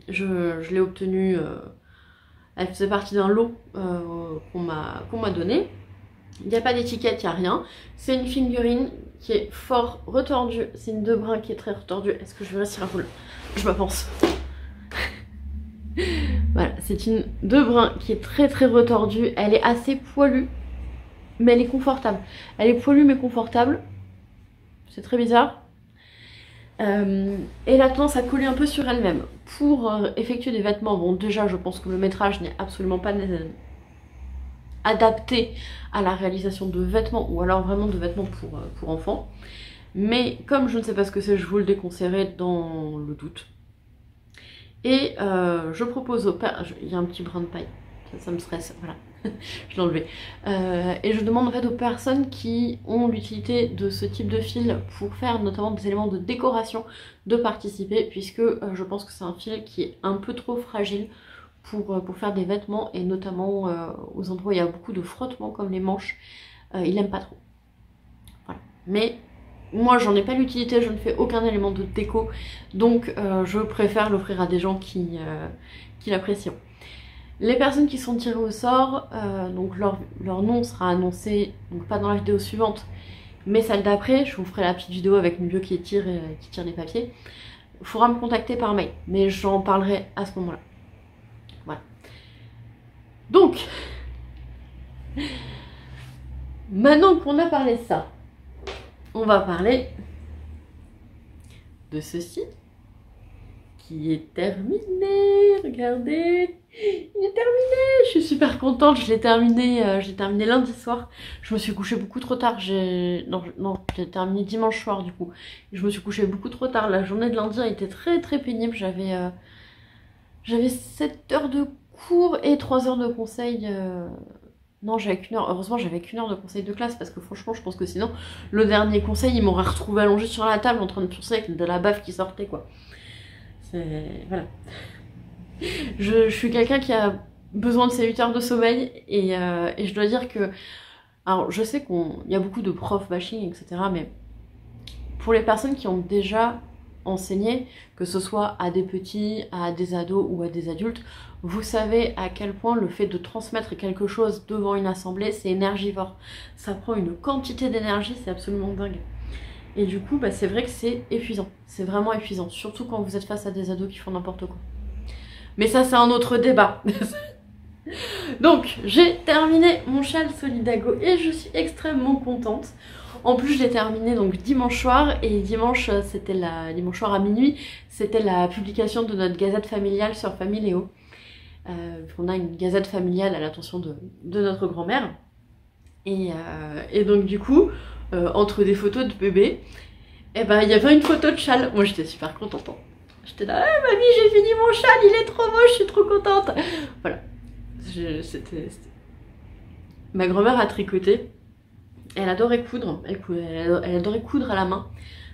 Je l'ai obtenue, elle faisait partie d'un lot qu'on m'a donné. Il n'y a pas d'étiquette, il n'y a rien. C'est une figurine qui est fort retordue. C'est une 2 brins qui est très retordue. Est-ce que je vais réussir à vous le... Je m'avance. Voilà, c'est une 2 brins qui est très retordue. Elle est assez poilue, mais elle est confortable. Elle est poilue mais confortable. C'est très bizarre. Elle a tendance à coller un peu sur elle-même. Pour effectuer des vêtements, bon déjà je pense que le métrage n'est absolument pas adapté à la réalisation de vêtements ou alors vraiment de vêtements pour enfants. Mais comme je ne sais pas ce que c'est, je vous le déconseillerai dans le doute. Et je propose au père... Il y a un petit brin de paille, ça me stresse, voilà. Je l'ai enlevé. Et je demande en fait aux personnes qui ont l'utilité de ce type de fil pour faire notamment des éléments de décoration de participer, puisque je pense que c'est un fil qui est un peu trop fragile pour faire des vêtements, et notamment aux endroits où il y a beaucoup de frottements comme les manches. Il n'aime pas trop. Voilà. Mais moi j'en ai pas l'utilité, je ne fais aucun élément de déco, donc je préfère l'offrir à des gens qui l'apprécient. Les personnes qui sont tirées au sort, donc leur nom sera annoncé, donc pas dans la vidéo suivante, mais celle d'après. Je vous ferai la petite vidéo avec Nubio qui tire les papiers. Il faudra me contacter par mail, mais j'en parlerai à ce moment-là. Voilà. Donc, maintenant qu'on a parlé de ça, on va parler de ceci qui est terminé. Regardez, il est terminé. Je suis super contente. Je l'ai terminé lundi soir. Je me suis couchée beaucoup trop tard. Non, j'ai terminé dimanche soir du coup. Je me suis couchée beaucoup trop tard. La journée de lundi a été très très pénible. J'avais 7 heures de cours et 3 heures de conseil. Non, j'avais qu'une heure. Heureusement, j'avais qu'une heure de conseil de classe parce que franchement, je pense que sinon, le dernier conseil, il m'aurait retrouvé allongée sur la table en train de pioncer avec de la baffe qui sortait, quoi. Voilà. Je suis quelqu'un qui a besoin de ses 8 heures de sommeil et je dois dire que... Alors, je sais qu'il y a beaucoup de prof bashing, etc. Mais pour les personnes qui ont déjà enseigné, que ce soit à des petits, à des ados ou à des adultes, vous savez à quel point le fait de transmettre quelque chose devant une assemblée, c'est énergivore. Ça prend une quantité d'énergie, c'est absolument dingue. Et du coup, bah, c'est vrai que c'est épuisant. C'est vraiment épuisant, surtout quand vous êtes face à des ados qui font n'importe quoi. Mais ça, c'est un autre débat. Donc, j'ai terminé mon châle Solidago et je suis extrêmement contente. En plus, je l'ai terminé donc dimanche soir, et dimanche soir à minuit, c'était la publication de notre gazette familiale sur Familéo. On a une gazette familiale à l'attention de notre grand-mère. Et donc du coup, entre des photos de bébé, eh ben, il y avait une photo de châle. Moi j'étais super contente. J'étais là, ah, mamie, j'ai fini mon châle, il est trop beau, je suis trop contente. Voilà. Ma grand-mère a tricoté. Elle adorait coudre. Elle adorait coudre à la main.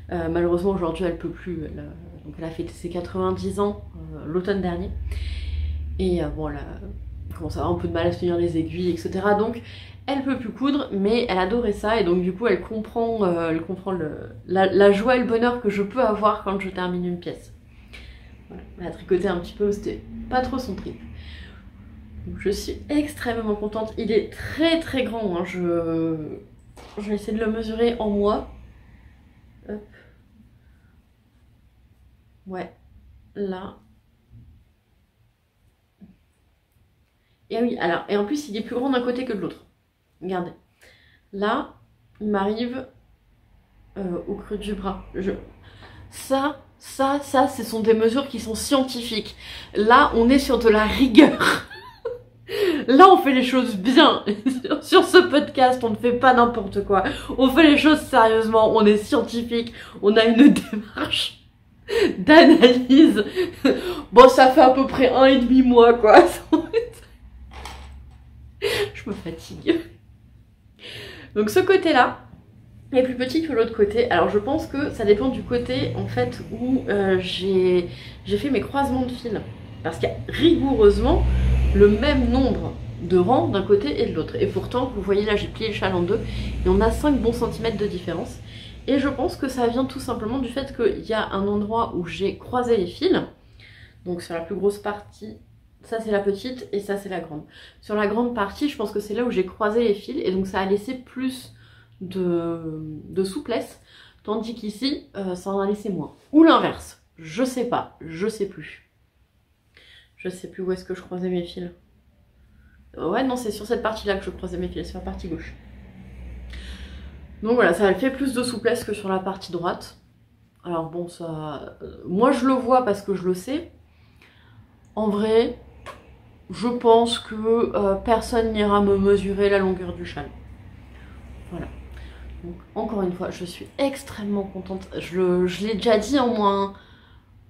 Malheureusement aujourd'hui elle peut plus. Donc elle a fêté ses 90 ans l'automne dernier. Et bon, elle commence à avoir un peu de mal à se tenir les aiguilles, etc. Donc elle peut plus coudre, mais elle adorait ça, et donc du coup elle comprend la joie et le bonheur que je peux avoir quand je termine une pièce. Voilà. Elle a tricoté un petit peu, c'était pas trop son trip. Donc je suis extrêmement contente. Il est très très grand, hein. Je vais essayer de le mesurer en mois. Hop. Ouais, là. Et oui, alors, et en plus il est plus grand d'un côté que de l'autre. Regardez. Là, il m'arrive au creux du bras. Ça, ce sont des mesures qui sont scientifiques. Là, on est sur de la rigueur. Là, on fait les choses bien. Sur ce podcast, on ne fait pas n'importe quoi. On fait les choses sérieusement. On est scientifique. On a une démarche d'analyse. Bon, ça fait à peu près 1,5 mois, quoi. Je me fatigue. Donc ce côté-là est plus petit que l'autre côté. Alors je pense que ça dépend du côté en fait où j'ai fait mes croisements de fils. Parce qu'il y a rigoureusement le même nombre de rangs d'un côté et de l'autre. Et pourtant, vous voyez là, j'ai plié le châle en deux et on a 5 bons centimètres de différence. Et je pense que ça vient tout simplement du fait qu'il y a un endroit où j'ai croisé les fils. Donc sur la plus grosse partie, ça c'est la petite et ça c'est la grande. Sur la grande partie, je pense que c'est là où j'ai croisé les fils et donc ça a laissé plus de souplesse. Tandis qu'ici, ça en a laissé moins. Ou l'inverse. Je sais pas, je sais plus. Je sais plus où est-ce que je croisais mes fils. Ouais, non, c'est sur cette partie-là que je croisais mes fils, sur la partie gauche. Donc voilà, ça a fait plus de souplesse que sur la partie droite. Alors bon, ça... moi je le vois parce que je le sais. En vrai, je pense que personne n'ira me mesurer la longueur du châle. Voilà. Donc, encore une fois, je suis extrêmement contente. Je l'ai déjà dit en moins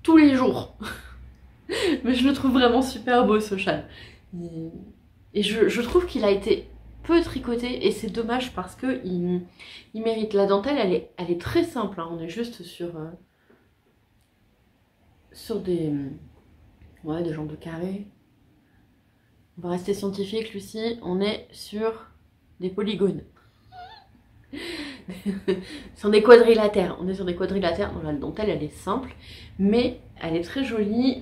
tous les jours. Mais je le trouve vraiment super beau ce châle. Et je trouve qu'il a été peu tricoté et c'est dommage parce que il mérite. La dentelle, elle est très simple. Hein. On est juste sur des jambes de carré. On va rester scientifique, Lucie. On est sur des polygones. Sur des quadrilatères. On est sur des quadrilatères. Donc la dentelle, elle est simple, mais elle est très jolie.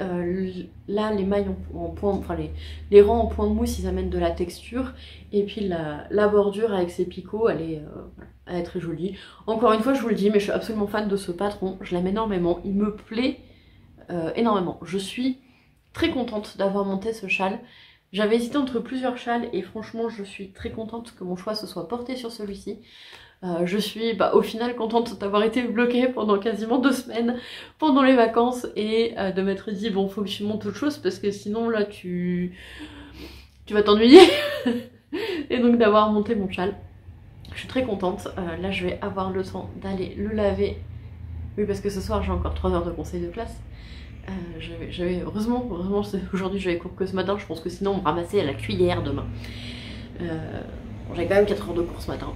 Là, les mailles en point, enfin les rangs en point de mousse, ils amènent de la texture. Et puis la bordure avec ses picots, elle est très jolie. Encore une fois, je vous le dis, mais je suis absolument fan de ce patron. Je l'aime énormément. Il me plaît énormément. Je suis très contente d'avoir monté ce châle. J'avais hésité entre plusieurs châles et franchement je suis très contente que mon choix se soit porté sur celui-ci. Je suis au final contente d'avoir été bloquée pendant quasiment 2 semaines pendant les vacances et de m'être dit bon faut que tu montes autre chose parce que sinon là tu vas t'ennuyer. Et donc d'avoir monté mon châle. Je suis très contente. Là je vais avoir le temps d'aller le laver. Oui parce que ce soir j'ai encore 3 heures de conseil de classe. Heureusement aujourd'hui j'avais cours que ce matin, je pense que sinon on me ramassait à la cuillère demain. Bon, j'ai quand même 4 heures de cours ce matin.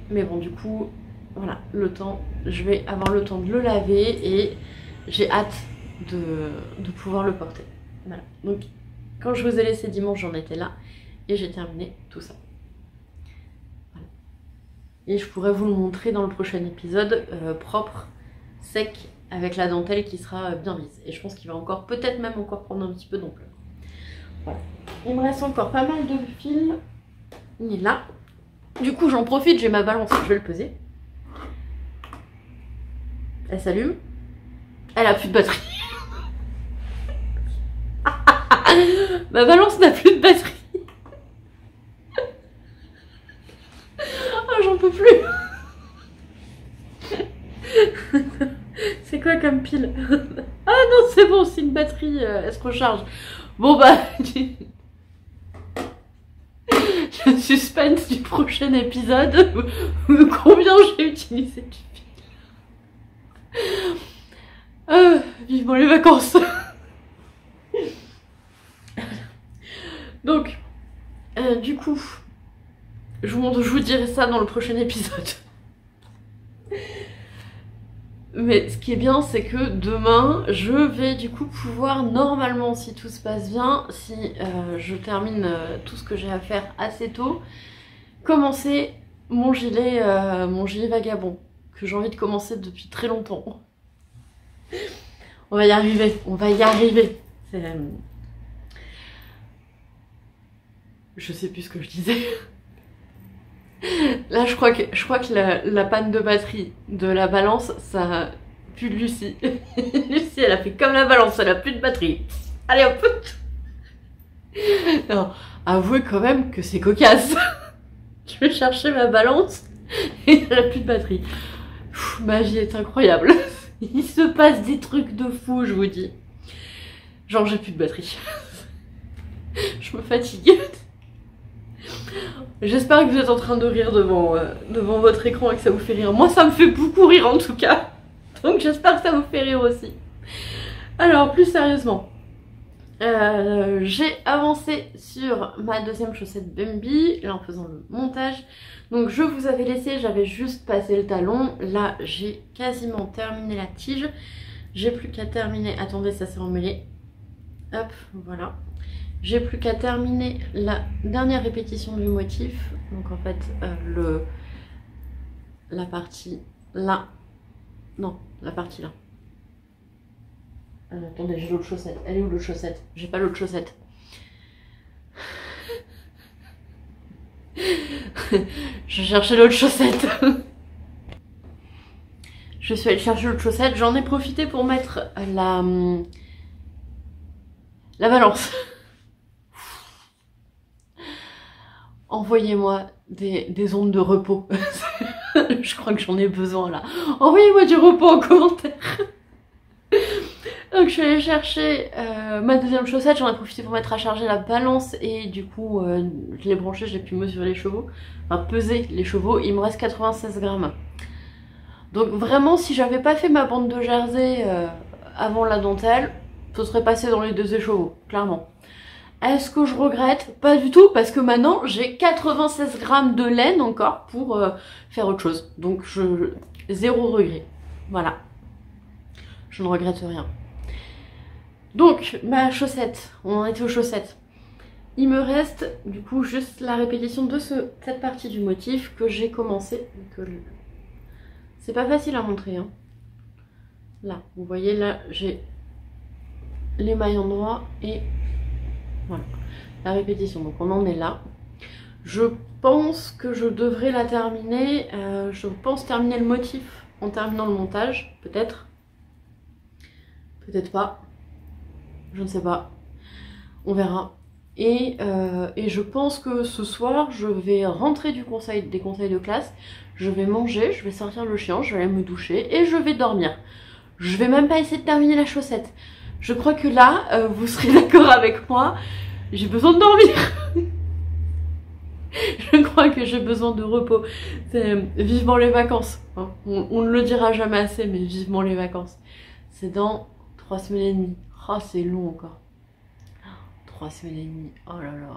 Mais bon du coup, voilà, je vais avoir le temps de le laver et j'ai hâte de pouvoir le porter. Voilà, donc quand je vous ai laissé dimanche j'en étais là et j'ai terminé tout ça. Voilà. Et je pourrais vous le montrer dans le prochain épisode, propre, sec, avec la dentelle qui sera bien lisse. Et je pense qu'il va encore, peut-être même encore prendre un petit peu d'ampleur. Voilà. Il me reste encore pas mal de fils. Il est là. Du coup, j'en profite, j'ai ma balance, je vais le peser. Elle s'allume. Elle a plus de batterie. Ma balance n'a plus de batterie. Oh, j'en peux plus. C'est quoi comme pile? Ah non, c'est bon, c'est une batterie, elle se recharge. Bon bah, le suspense du prochain épisode, combien j'ai utilisé du fil. Vivement les vacances. Donc, du coup, je vous dirai ça dans le prochain épisode. Mais ce qui est bien, c'est que demain, je vais du coup pouvoir, normalement, si tout se passe bien, si je termine tout ce que j'ai à faire assez tôt, commencer mon gilet vagabond, que j'ai envie de commencer depuis très longtemps. On va y arriver, on va y arriver. Je sais plus ce que je disais. Là, je crois que la panne de batterie de la balance, ça pue de Lucie. Lucie, elle a fait comme la balance, elle a plus de batterie. Allez hop. Non, avouez quand même que c'est cocasse. Je vais chercher ma balance et elle a plus de batterie. Pff, ma vie est incroyable. Il se passe des trucs de fou, je vous dis. Genre, j'ai plus de batterie. Je me fatigue. J'espère que vous êtes en train de rire devant votre écran et que ça vous fait rire. Moi, ça me fait beaucoup rire en tout cas. Donc j'espère que ça vous fait rire aussi. Alors, plus sérieusement, j'ai avancé sur ma deuxième chaussette Bambi, là en faisant le montage. Donc je vous avais laissé, j'avais juste passé le talon. Là, j'ai quasiment terminé la tige. J'ai plus qu'à terminer... Attendez, ça s'est emmêlé. Hop, voilà. J'ai plus qu'à terminer la dernière répétition du motif. Donc en fait, la partie là. Non, la partie là. Attendez, j'ai l'autre chaussette. Elle est où l'autre chaussette? J'ai pas l'autre chaussette. Je cherchais l'autre chaussette. Je suis allée chercher l'autre chaussette. J'en ai profité pour mettre la balance. Envoyez-moi des ondes de repos. Je crois que j'en ai besoin là. Envoyez-moi du repos en commentaire. Donc je suis allée chercher ma deuxième chaussette, j'en ai profité pour mettre à charger la balance et du coup je l'ai branchée, j'ai pu mesurer les chevaux, enfin peser les chevaux, il me reste 96 grammes. Donc vraiment si j'avais pas fait ma bande de jersey avant la dentelle, ce serait passé dans les 2 écheveaux, clairement. Est-ce que je regrette? Pas du tout, parce que maintenant j'ai 96 grammes de laine encore pour faire autre chose. Donc zéro regret, voilà. Je ne regrette rien. Donc, ma chaussette, on en était aux chaussettes. Il me reste du coup juste la répétition de cette partie du motif que j'ai commencé. C'est pas facile à montrer. Hein. Là, vous voyez, là j'ai les mailles endroits et voilà, la répétition. Donc on en est là. Je pense que je devrais la terminer. Je pense terminer le motif en terminant le montage, peut-être. Peut-être pas. Je ne sais pas, on verra. Et je pense que ce soir, je vais rentrer des conseils de classe, je vais manger, je vais sortir le chien, je vais aller me doucher et je vais dormir. Je vais même pas essayer de terminer la chaussette. Je crois que là, vous serez d'accord avec moi, j'ai besoin de dormir. Je crois que j'ai besoin de repos. Vivement les vacances. Hein. On ne le dira jamais assez, mais vivement les vacances. C'est dans 3 semaines et demie. Oh, c'est long encore. 3 semaines et demie. Oh là là.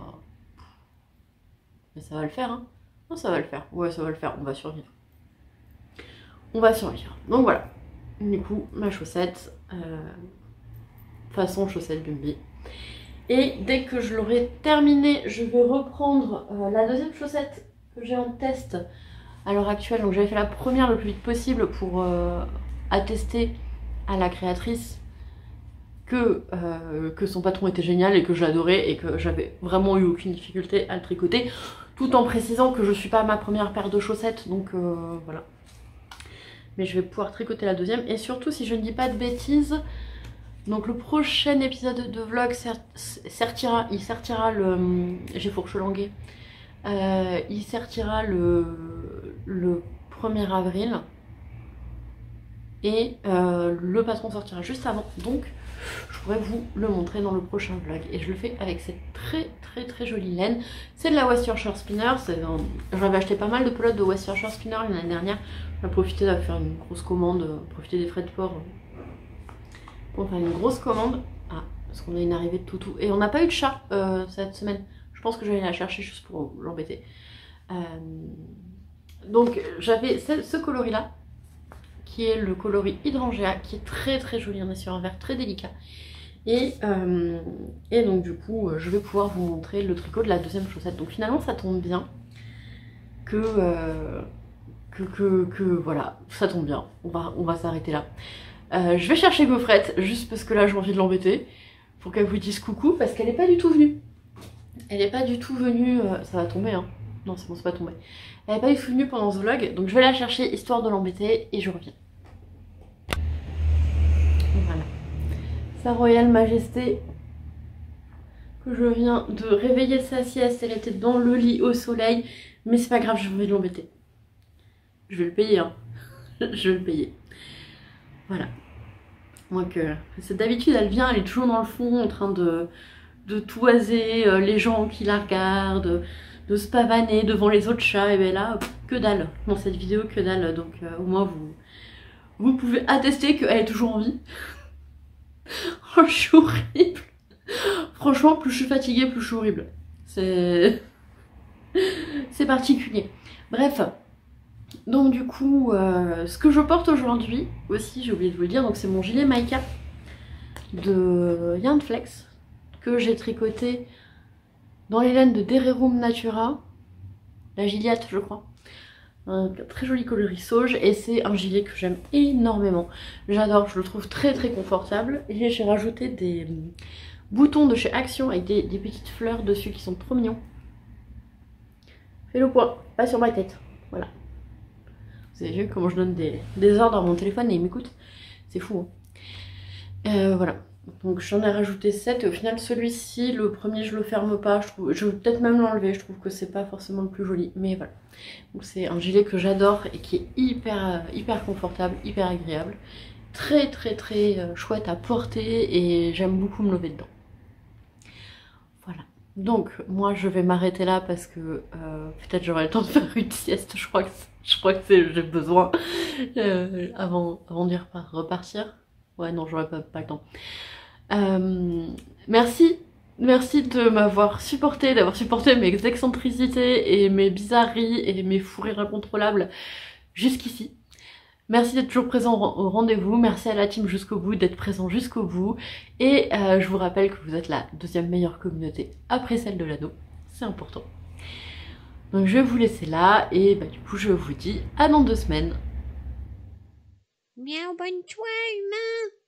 Mais ça va le faire, hein. Non, ça va le faire. Ouais, ça va le faire. On va survivre. On va survivre. Donc voilà. Du coup, ma chaussette. Façon chaussette Bumby. Et dès que je l'aurai terminée, je vais reprendre la deuxième chaussette que j'ai en test à l'heure actuelle. Donc j'avais fait la première le plus vite possible pour attester à la créatrice que son patron était génial et que je l'adorais et que j'avais vraiment eu aucune difficulté à le tricoter, tout en précisant que je suis pas ma première paire de chaussettes, donc voilà. Mais je vais pouvoir tricoter la deuxième, et surtout si je ne dis pas de bêtises, donc le prochain épisode de vlog il sortira le... j'ai fourche-langué. Il sortira le 1er avril, et le patron sortira juste avant, donc je pourrais vous le montrer dans le prochain vlog. Et je le fais avec cette très jolie laine. C'est de la West Yorkshire Spinner. J'avais acheté pas mal de pelotes de West Yorkshire Spinner l'année dernière. J'ai profité de faire une grosse commande, profiter des frais de port pour faire une grosse commande. Ah, parce qu'on a une arrivée de toutou. Et on n'a pas eu de chat cette semaine. Je pense que j'allais la chercher juste pour l'embêter. Donc j'avais ce coloris là, qui est le coloris Hydrangea, qui est très joli, on est sur un vert très délicat. Et donc du coup, je vais pouvoir vous montrer le tricot de la deuxième chaussette. Donc finalement, ça tombe bien que voilà, ça tombe bien, on va s'arrêter là. Je vais chercher Gaufrette, juste parce que là j'ai envie de l'embêter, pour qu'elle vous dise coucou, parce qu'elle n'est pas du tout venue. Elle n'est pas du tout venue, ça va tomber hein, non c'est bon, c'est pas tombé. Elle n'est pas du tout venue pendant ce vlog, donc je vais la chercher histoire de l'embêter et je reviens. Voilà. Sa Royale Majesté, que je viens de réveiller de sa sieste, elle était dans le lit au soleil, mais c'est pas grave, j'ai envie de l'embêter. Je vais le payer, hein. Je vais le payer. Voilà. Donc, d'habitude, elle vient, elle est toujours dans le fond, en train de toiser les gens qui la regardent, de se pavaner devant les autres chats, et bien là, que dalle. Dans cette vidéo, que dalle. Donc, au moins, vous pouvez attester qu'elle est toujours en vie. Oh, je suis horrible. Franchement, plus je suis fatiguée, plus je suis horrible. C'est particulier. Bref. Donc du coup, ce que je porte aujourd'hui, aussi j'ai oublié de vous le dire, donc c'est mon gilet Maïka de Yarn Flex, que j'ai tricoté dans les laines de Dererum Natura, la Gilliatt je crois. Un très joli coloris sauge, et c'est un gilet que j'aime énormément. J'adore, je le trouve très confortable, et j'ai rajouté des boutons de chez Action avec des petites fleurs dessus qui sont trop mignons. Fais le point, pas sur ma tête, voilà. Vous avez vu comment je donne des ordres à mon téléphone et il m'écoute? C'est fou. Hein. Voilà. Donc j'en ai rajouté 7 et au final celui-ci, le premier je le ferme pas, je vais peut-être même l'enlever, je trouve que c'est pas forcément le plus joli, mais voilà. Donc c'est un gilet que j'adore et qui est hyper confortable, hyper agréable, très chouette à porter et j'aime beaucoup me lever dedans. Voilà. Donc moi je vais m'arrêter là parce que peut-être j'aurai le temps de faire une sieste, je crois que j'ai besoin avant d'y repartir. Ouais non j'aurai pas le temps. Merci de m'avoir supporté, d'avoir supporté mes excentricités et mes bizarreries et mes fous rires incontrôlables jusqu'ici. Merci d'être toujours présent au rendez-vous, merci à la team jusqu'au bout, d'être présent jusqu'au bout. Et je vous rappelle que vous êtes la deuxième meilleure communauté après celle de l'ado, c'est important. Donc je vais vous laisser là et du coup je vous dis à dans 2 semaines. Miaou, bonne soirée, humain.